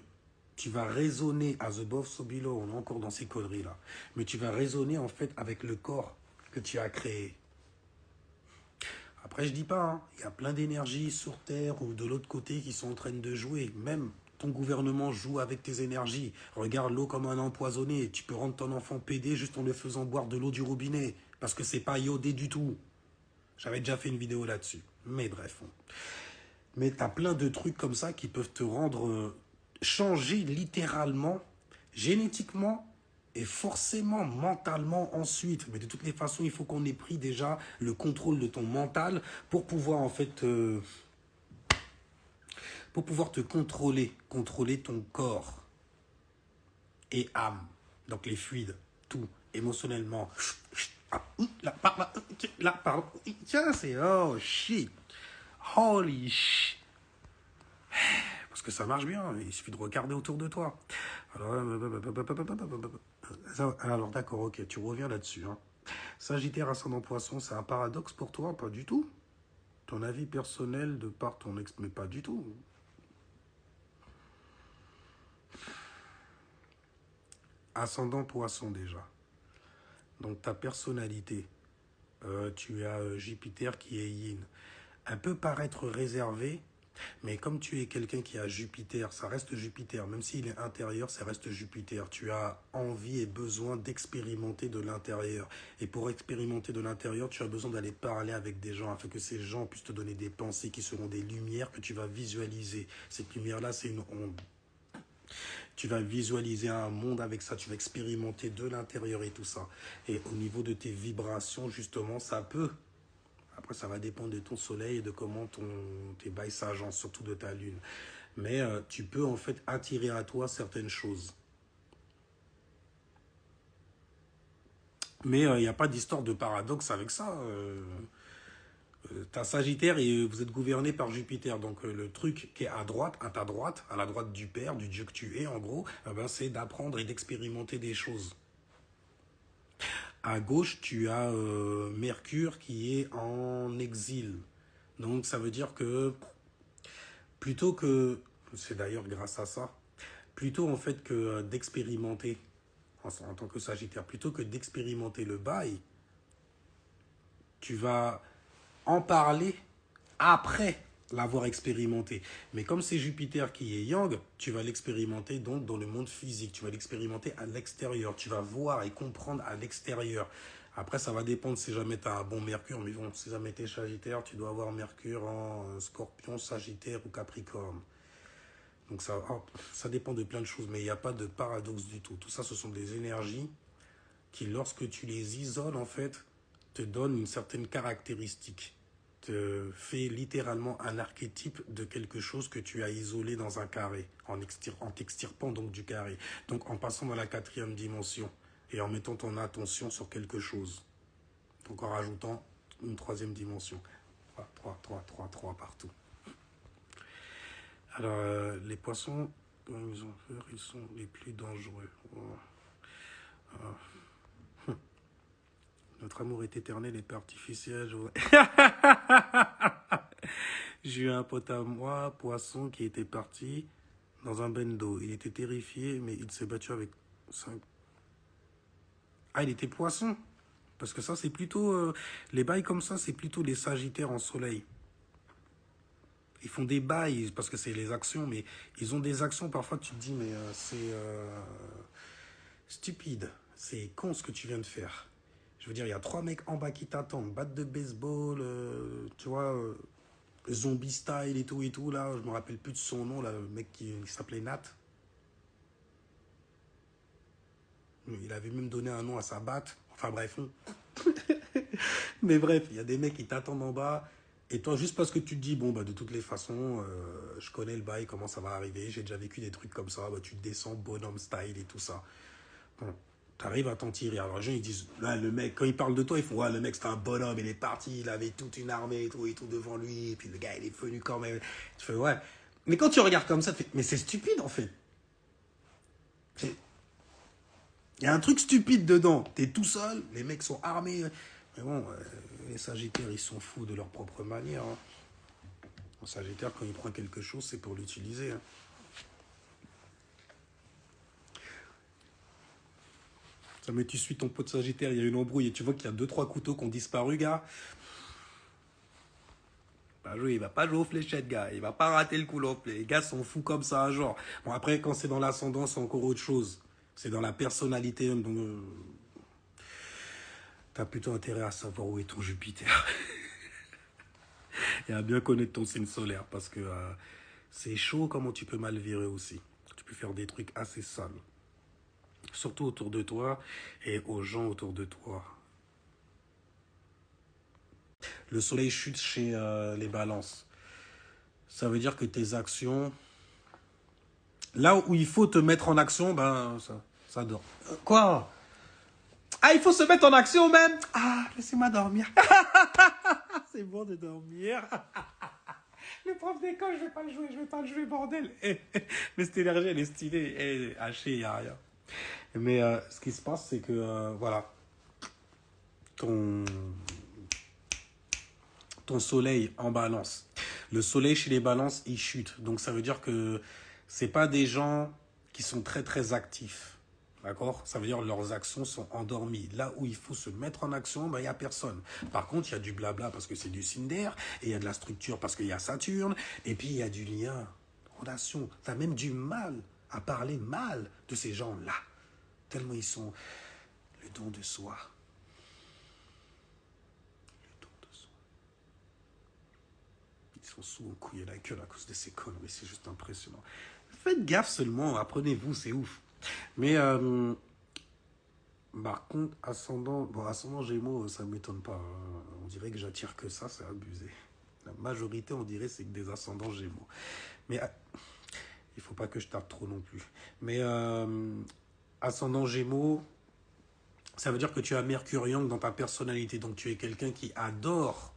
tu vas raisonner as above, so below. On est encore dans ces conneries-là. Mais tu vas raisonner en fait avec le corps que tu as créé. Après, je dis pas, hein, il y a plein d'énergies sur Terre ou de l'autre côté qui sont en train de jouer. Même ton gouvernement joue avec tes énergies. Regarde l'eau comme un empoisonné. Tu peux rendre ton enfant pédé juste en le faisant boire de l'eau du robinet. Parce que c'est pas iodé du tout. J'avais déjà fait une vidéo là-dessus. Mais bref. Mais tu as plein de trucs comme ça qui peuvent te rendre changer littéralement, génétiquement et forcément mentalement ensuite. Mais de toutes les façons, il faut qu'on ait pris déjà le contrôle de ton mental pour pouvoir en fait pour pouvoir te contrôler ton corps et âme. Donc les fluides, tout, émotionnellement. Là, pardon. Tiens, c'est oh shit. Holy shit. Parce que ça marche bien, il suffit de regarder autour de toi. Alors d'accord, ok, tu reviens là-dessus. Hein. Sagittaire, ascendant poisson, c'est un paradoxe pour toi? Pas du tout. Ton avis personnel de par ton ex, mais pas du tout. Ascendant poisson déjà. Donc ta personnalité, tu as Jupiter qui est yin. Elle peut paraître réservée, mais comme tu es quelqu'un qui a Jupiter, ça reste Jupiter. Même s'il est intérieur, ça reste Jupiter. Tu as envie et besoin d'expérimenter de l'intérieur. Et pour expérimenter de l'intérieur, tu as besoin d'aller parler avec des gens afin que ces gens puissent te donner des pensées qui seront des lumières que tu vas visualiser. Cette lumière-là, c'est une onde. Tu vas visualiser un monde avec ça, tu vas expérimenter de l'intérieur et tout ça. Et au niveau de tes vibrations, justement, ça peut. Après, ça va dépendre de ton soleil et de comment tes bails s'agencent, surtout de ta lune. Mais tu peux en fait attirer à toi certaines choses. Mais il n'y a pas d'histoire de paradoxe avec ça. T'as Sagittaire et vous êtes gouverné par Jupiter. Donc le truc qui est à droite, à ta droite, à la droite du Père, du Dieu que tu es en gros, c'est d'apprendre et d'expérimenter des choses. À gauche, tu as Mercure qui est en exil. Donc ça veut dire que plutôt que, c'est d'ailleurs grâce à ça, plutôt en fait que d'expérimenter en tant que Sagittaire, plutôt que d'expérimenter le bail, tu vas en parler après l'avoir expérimenté. Mais comme c'est Jupiter qui est Yang, tu vas l'expérimenter donc dans le monde physique, tu vas l'expérimenter à l'extérieur, tu vas voir et comprendre à l'extérieur. Après, ça va dépendre si jamais tu as un bon Mercure, mais bon, si jamais tu es Sagittaire, tu dois avoir Mercure en Scorpion, Sagittaire ou Capricorne. Donc ça dépend de plein de choses, mais il n'y a pas de paradoxe du tout. Tout ça, ce sont des énergies qui, lorsque tu les isoles, en fait, te donnent une certaine caractéristique. Te fait littéralement un archétype de quelque chose que tu as isolé dans un carré, en t'extirpant donc du carré. Donc en passant dans la 4e dimension et en mettant ton attention sur quelque chose. Donc en rajoutant une 3e dimension. 3 partout. Alors, les poissons, quand ils ont peur, ils sont les plus dangereux. Notre amour est éternel et pas artificiel. J'ai eu un pote à moi, poisson, qui était parti dans un bendo. Il était terrifié, mais il s'est battu avec 5. Ah, il était poisson. Parce que ça, c'est plutôt... les bails comme ça, c'est plutôt les sagittaires en soleil. Ils font des bails, parce que c'est les actions, mais ils ont des actions, parfois tu te dis, mais c'est stupide. C'est con ce que tu viens de faire. Je veux dire, il y a 3 mecs en bas qui t'attendent, batte de baseball, tu vois, zombie style et tout, là. Je me rappelle plus de son nom, là, le mec qui s'appelait Nat. Il avait même donné un nom à sa batte. Enfin bref. Mais bref, il y a des mecs qui t'attendent en bas. Et toi, juste parce que tu te dis, bon, bah, de toutes les façons, je connais le bail, comment ça va arriver, j'ai déjà vécu des trucs comme ça, bah, tu te descends bonhomme style et tout ça. Bon, t'arrives à t'en tirer. Alors les gens, ils disent, là, le mec, quand ils parlent de toi, ils font, ouais, le mec, c'était un bonhomme, il est parti, il avait toute une armée et tout devant lui, et puis le gars, il est venu quand même. Tu fais, ouais. Mais quand tu regardes comme ça, tu fais, mais c'est stupide, en fait. Il y a un truc stupide dedans. T'es tout seul, les mecs sont armés. Mais bon, les Sagittaires, ils sont fous de leur propre manière. Hein. Un Sagittaire, quand il prend quelque chose, c'est pour l'utiliser. Hein. Ça, mais tu suis ton pote Sagittaire, il y a une embrouille et tu vois qu'il y a 2-3 couteaux qui ont disparu, gars. Pas jouer, il va pas jouer aux fléchettes, gars. Il va pas rater le coup non plus. Les gars sont fous comme ça, genre. Bon, après, quand c'est dans l'ascendant, c'est encore autre chose. C'est dans la personnalité, donc t'as plutôt intérêt à savoir où est ton Jupiter. Et à bien connaître ton signe solaire, parce que c'est chaud comment tu peux mal virer aussi. Tu peux faire des trucs assez sales. Surtout autour de toi et aux gens autour de toi. Le soleil chute chez les balances. Ça veut dire que tes actions... Là où il faut te mettre en action, ben ça dort. Quoi? Ah, il faut se mettre en action même? Ah, laissez-moi dormir. C'est bon de dormir. Le prof d'école, je vais pas le jouer, bordel. Mais cette énergie, elle est stylée. Elle est hachée, il n'y a rien. Mais ce qui se passe, c'est que, voilà, ton soleil en balance. Le soleil chez les balances, il chute. Donc ça veut dire que c'est pas des gens qui sont très très actifs. D'accord? Ça veut dire que leurs actions sont endormies. Là où il faut se mettre en action, ben, il n'y a personne. Par contre, il y a du blabla parce que c'est du signe d'air, et il y a de la structure parce qu'il y a Saturne, et puis il y a du lien, relation. Tu as même du mal à parler mal de ces gens-là. Tellement ils sont le don de soi. Ils sont sous au couille et la gueule à cause de ces conneries, c'est juste impressionnant. Faites gaffe seulement, apprenez-vous, c'est ouf. Mais par contre, ascendant Gémeaux, ça ne m'étonne pas. Hein. On dirait que j'attire que ça, c'est abusé. La majorité, on dirait, c'est que des ascendants Gémeaux. Mais il faut pas que je tape trop non plus. Mais ascendant Gémeaux, ça veut dire que tu as Mercure Yang dans ta personnalité. Donc tu es quelqu'un qui adore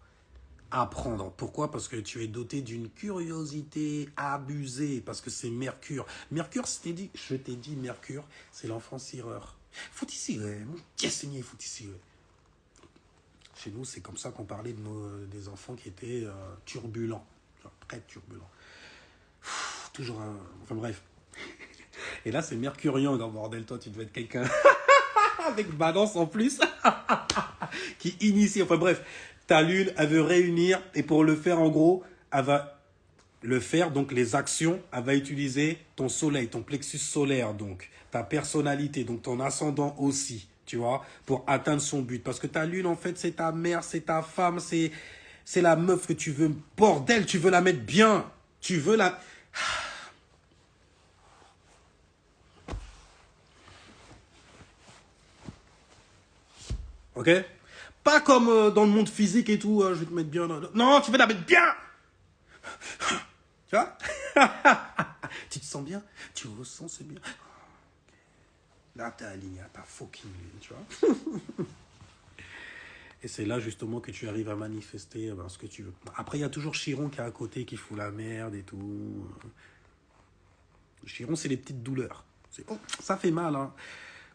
apprendre. Pourquoi? Parce que tu es doté d'une curiosité abusée, parce que c'est Mercure. Mercure, je t'ai dit, Mercure, c'est l'enfant cireur. Faut ici, mon Dieu Seigneur, faut ici. Chez nous, c'est comme ça qu'on parlait des enfants qui étaient turbulents, genre, très turbulents. Toujours un... Enfin bref. Et là, c'est Mercurian, dans bordel, toi, tu devais être quelqu'un avec balance en plus, qui initie. Enfin bref, ta lune, elle veut réunir, et pour le faire, en gros, elle va le faire, donc les actions, elle va utiliser ton soleil, ton plexus solaire, donc ta personnalité, donc ton ascendant aussi, tu vois, pour atteindre son but. Parce que ta lune, en fait, c'est ta mère, c'est ta femme, c'est la meuf que tu veux, bordel, tu veux la mettre bien, tu veux la... Ok? Pas comme dans le monde physique et tout, je vais te mettre bien. Non, tu veux la mettre bien. Tu vois? Tu te sens bien? Tu ressens c'est bien? Là, t'es aligné à ta fucking lune, tu vois? Et c'est là justement que tu arrives à manifester ce que tu veux. Après, il y a toujours Chiron qui est à côté, qui fout la merde et tout. Chiron, c'est les petites douleurs. Oh, ça fait mal, hein.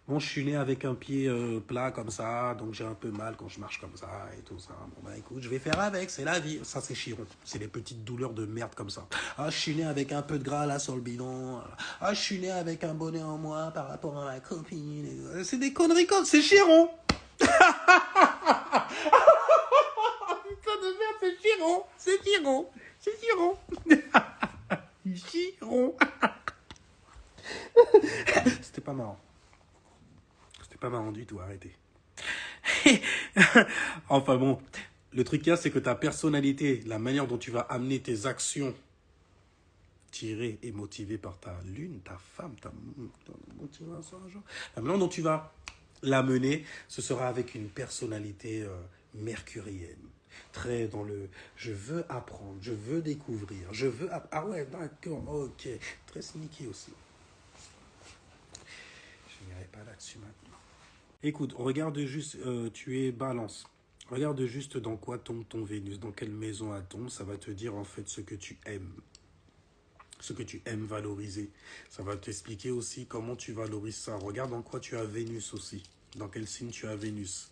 Bon, je suis né avec un pied plat comme ça, donc j'ai un peu mal quand je marche comme ça et tout ça. Bon, bah écoute, je vais faire avec, c'est la vie. Ça, c'est Chiron. C'est les petites douleurs de merde comme ça. Ah, je suis né avec un peu de gras là sur le bidon. Ah, je suis né avec un bonnet en moi par rapport à ma copine. C'est des conneries comme c'est Chiron. Putain de merde, c'est Chiron. C'est Chiron. C'est Chiron. Chiron. C'était pas marrant. Pas marrant du tout, arrêtez. Enfin bon, le truc qu'il y a, c'est que ta personnalité, la manière dont tu vas amener tes actions, tirées et motivées par ta lune, ta femme, ta motivation, la manière dont tu vas l'amener, ce sera avec une personnalité mercurienne. Très dans le je veux apprendre, je veux découvrir, je veux... Ah ouais, d'accord, ok. Très sneaky aussi. finirai pas là-dessus maintenant. Écoute, regarde juste, tu es balance. Regarde juste dans quoi tombe ton Vénus, dans quelle maison elle tombe, ça va te dire en fait ce que tu aimes. Ce que tu aimes valoriser. Ça va t'expliquer aussi comment tu valorises ça. Regarde en quoi tu as Vénus aussi. Dans quel signe tu as Vénus.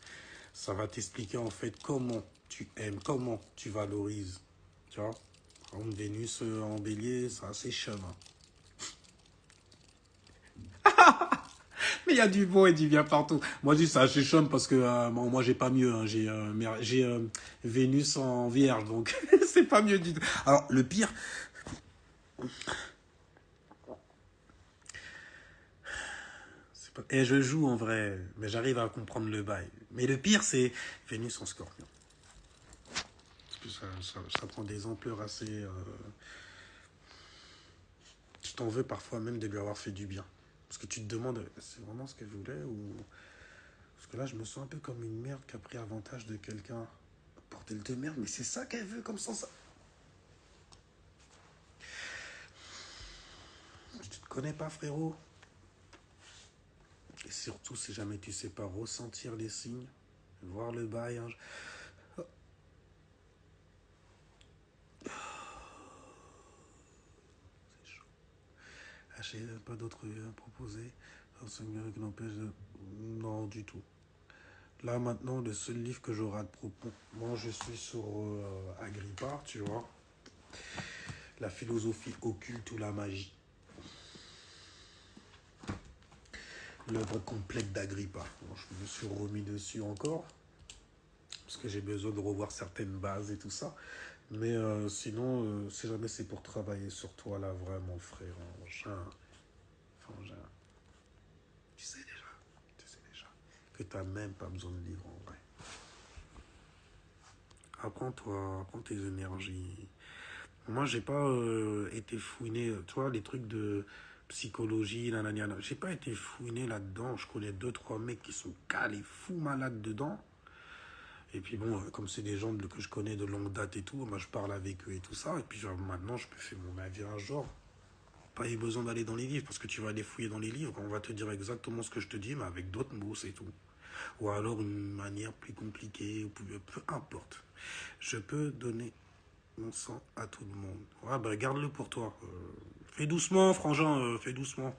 Ça va t'expliquer en fait comment tu aimes, comment tu valorises. Tu vois, par exemple, Vénus en bélier, c'est assez chum. Hein. Mais il y a du bon et du bien partout. Moi, je dis ça, je suis chum parce que moi, j'ai pas mieux. Hein. J'ai Vénus en vierge, donc c'est pas mieux du tout. Alors, le pire... Et je joue en vrai, mais j'arrive à comprendre le bail. Mais le pire, c'est Vénus en scorpion. Parce que ça prend des ampleurs assez... Tu t'en veux parfois même de lui avoir fait du bien. Parce que tu te demandes, c'est vraiment ce qu'elle voulait ou... Parce que là, je me sens un peu comme une merde qui a pris avantage de quelqu'un. Bordel de merde, mais c'est ça qu'elle veut comme ça. Tu te connais pas, frérot. Et surtout, si jamais tu sais pas ressentir les signes, voir le bail. Hein. C'est chaud. J'ai pas d'autres à proposer. Un qui n'empêche de... Non, du tout. Là, maintenant, le seul livre que j'aurai à te proposer... Moi, je suis sur Agrippa, tu vois. La philosophie occulte ou la magie. L'œuvre complète d'Agrippa. Bon, je me suis remis dessus encore. Parce que j'ai besoin de revoir certaines bases et tout ça. Mais sinon, si jamais c'est pour travailler sur toi, là, vraiment, frère, frangin, tu sais déjà, que t'as même pas besoin de livre, en vrai. Apprends-toi, apprends tes énergies. Moi, j'ai pas été fouiné, tu vois, les trucs de psychologie, nanana. J'ai pas été fouiné là-dedans. Je connais 2-3 mecs qui sont calés, fous malades dedans. Et puis bon, comme c'est des gens que je connais de longue date et tout, moi je parle avec eux et tout ça. Et puis genre, maintenant, je peux faire mon avis un genre. Pas eu besoin d'aller dans les livres, parce que tu vas aller fouiller dans les livres, on va te dire exactement ce que je te dis, mais avec d'autres mots, c'est tout. Ou alors une manière plus compliquée, peu importe. Je peux donner mon sang à tout le monde. Ouais, bah garde-le pour toi. Fais doucement, frangin, fais doucement.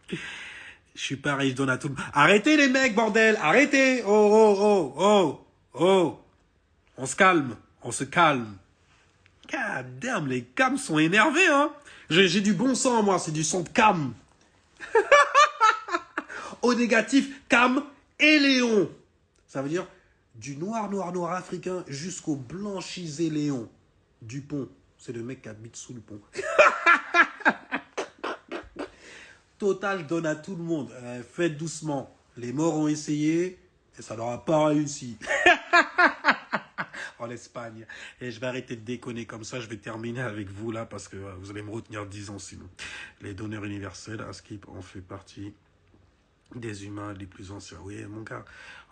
Je suis pareil, je donne à tout le monde. Arrêtez les mecs, bordel, arrêtez. Oh, oh, oh, oh, oh. On se calme, on se calme. God damn, les cams sont énervés, hein. J'ai du bon sang, moi, c'est du sang de cam. Au négatif, cam et léon. Ça veut dire du noir africain jusqu'au blanchisé léon. Dupont, c'est le mec qui habite sous le pont. Total, je donne à tout le monde. Faites doucement. Les morts ont essayé et ça leur a pas réussi. En Espagne. Et je vais arrêter de déconner comme ça. Je vais terminer avec vous là parce que vous allez me retenir 10 ans sinon. Les donneurs universels, Askip en fait partie des humains les plus anciens. Oui, mon gars,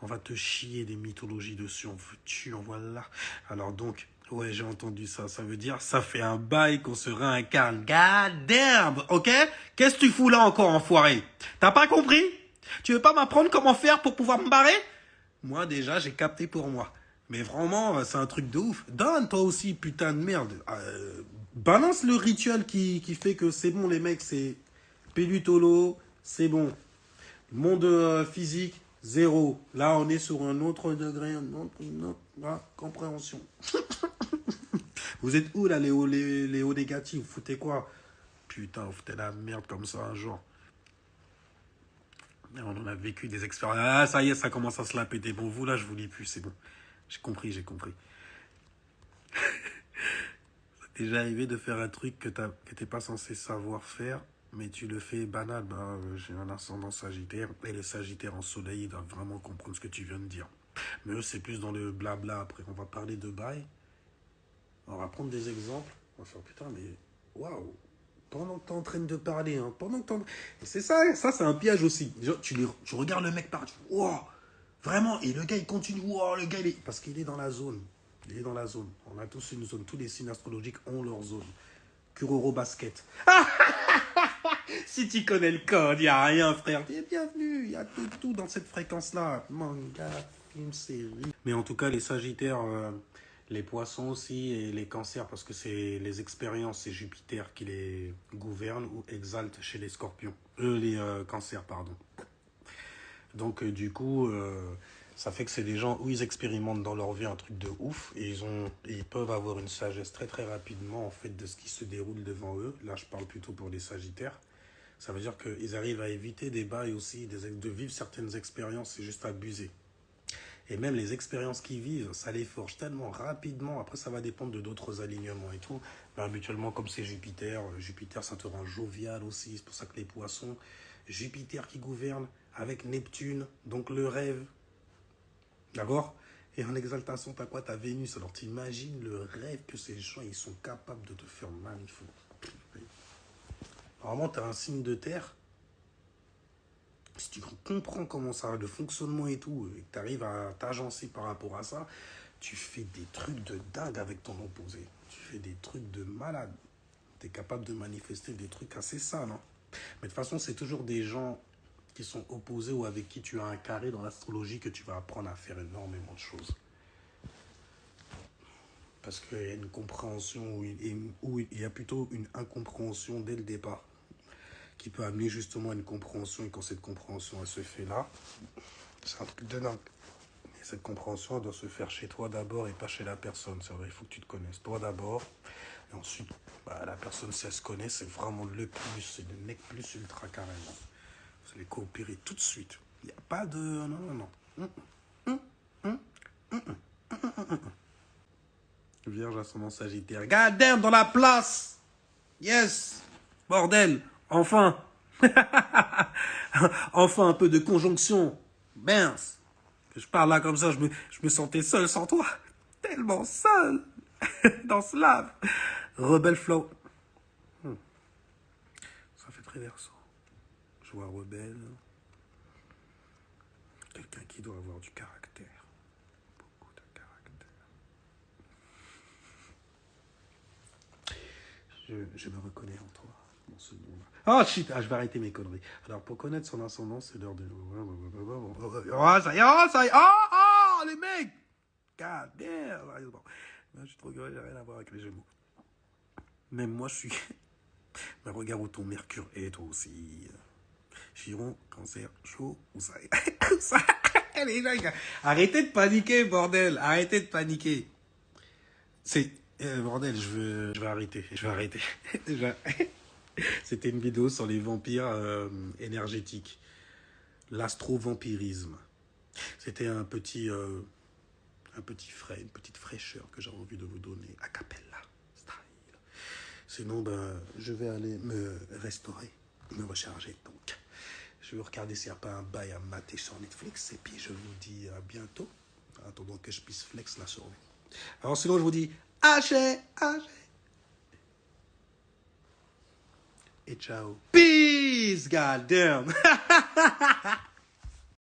on va te chier des mythologies dessus. On veut tuer, on voit là. Alors donc, ouais, j'ai entendu ça. Ça veut dire, ça fait un bail qu'on se réincarne. God damn, ok? Qu'est-ce que tu fous là encore, enfoiré? T'as pas compris? Tu veux pas m'apprendre comment faire pour pouvoir me barrer? Moi, déjà, j'ai capté pour moi. Mais vraiment, c'est un truc de ouf. Donne, toi aussi, putain de merde. Balance le rituel qui fait que c'est bon, les mecs, c'est Pelutolo, c'est bon. Monde physique, zéro. Là, on est sur un autre degré, une autre compréhension. Vous êtes où, là, les hauts négatifs? Vous foutez quoi? Putain, vous foutez la merde comme ça un jour. On en a vécu des expériences. Ah, ça y est, ça commence à se la péter. Bon, vous, là, je vous lis plus, c'est bon. J'ai compris, j'ai compris. Ça t'est déjà arrivé de faire un truc que t'es pas censé savoir faire, mais tu le fais banal. Bah, j'ai un ascendant sagittaire, et le sagittaire en soleil, il doit vraiment comprendre ce que tu viens de dire. Mais eux, c'est plus dans le blabla après. On va parler de bail. On va prendre des exemples. On va faire, putain, mais waouh! Pendant que t'es en train de parler, hein, pendant que c'est ça c'est un piège aussi. Tu regardes le mec parler, tu wow, vraiment, et le gars il continue, wow, le gars il est... Parce qu'il est dans la zone. Il est dans la zone. On a tous une zone. Tous les signes astrologiques ont leur zone. Kuroro basket. Si tu connais le code, il n'y a rien, frère. Bienvenue, il y a tout dans cette fréquence-là. Manga, film, série. Mais en tout cas, les Sagittaires, les Poissons aussi et les Cancers, parce que c'est les expériences, c'est Jupiter qui les gouverne ou exalte chez les Scorpions. Les Cancers, pardon. Donc, du coup, ça fait que c'est des gens où ils expérimentent dans leur vie un truc de ouf et ils peuvent avoir une sagesse très très rapidement en fait de ce qui se déroule devant eux. Là, je parle plutôt pour les Sagittaires. Ça veut dire qu'ils arrivent à éviter des bails aussi, de vivre certaines expériences, c'est juste abusé. Et même les expériences qu'ils vivent, ça les forge tellement rapidement. Après, ça va dépendre de d'autres alignements et tout. Mais habituellement, comme c'est Jupiter, Jupiter, ça te rend jovial aussi. C'est pour ça que les Poissons, Jupiter qui gouverne avec Neptune, donc le rêve. D'accord? Et en exaltation, t'as quoi? T'as Vénus. Alors t'imagines le rêve que ces gens, ils sont capables de te faire magnifique. Normalement, t'as un signe de terre. Si tu comprends comment ça va, le fonctionnement et tout, et que tu arrives à t'agencer par rapport à ça, tu fais des trucs de dingue avec ton opposé. Tu fais des trucs de malade. Tu es capable de manifester des trucs assez sales. Hein. Mais de toute façon, c'est toujours des gens qui sont opposés ou avec qui tu as un carré dans l'astrologie que tu vas apprendre à faire énormément de choses. Parce qu'il y a une compréhension où il y a plutôt une incompréhension dès le départ qui peut amener justement à une compréhension. Et quand cette compréhension elle se fait là, c'est un truc de dingue. Et cette compréhension elle doit se faire chez toi d'abord et pas chez la personne. C'est vrai, il faut que tu te connaisses toi d'abord. Et ensuite, la personne, si elle se connaît, c'est vraiment le plus, c'est le mec plus ultra carrément. Vous allez coopérer tout de suite. Il n'y a pas de... Non. Vierge ascendant Sagittaire. God damn, dans la place. Yes. Bordel. Enfin. Enfin un peu de conjonction. Mince. Que je parle là comme ça, je me sentais seul sans toi. Tellement seul. Dans ce lave. Rebelle flow. Ça fait très verso. Je vois rebelle. Quelqu'un qui doit avoir du caractère. Beaucoup de caractère. Je me reconnais en toi. Dans ce nom-là. Oh shit, je vais arrêter mes conneries. Alors pour connaître son ascendant, c'est l'heure de... Oh ça y est, oh les mecs. God damn. Je suis trop gros, j'ai rien à voir avec les Gémeaux. Même moi, je suis... Mais regarde où ton Mercure est, toi aussi. Chiron, Cancer, chaud, où ça est. Arrêtez de paniquer, bordel. Arrêtez de paniquer. C'est... bordel, je vais arrêter. C'était une vidéo sur les vampires énergétiques. L'astro-vampirisme. C'était une petite fraîcheur que j'ai envie de vous donner. A cappella style. Sinon, je vais aller me restaurer, me recharger. Donc, je vais regarder s'il n'y a pas un bail à mater sur Netflix. Et puis, je vous dis à bientôt. En attendant que je puisse flex la sur vous. Alors, sinon, je vous dis haché. Et ciao. Peace, goddamn.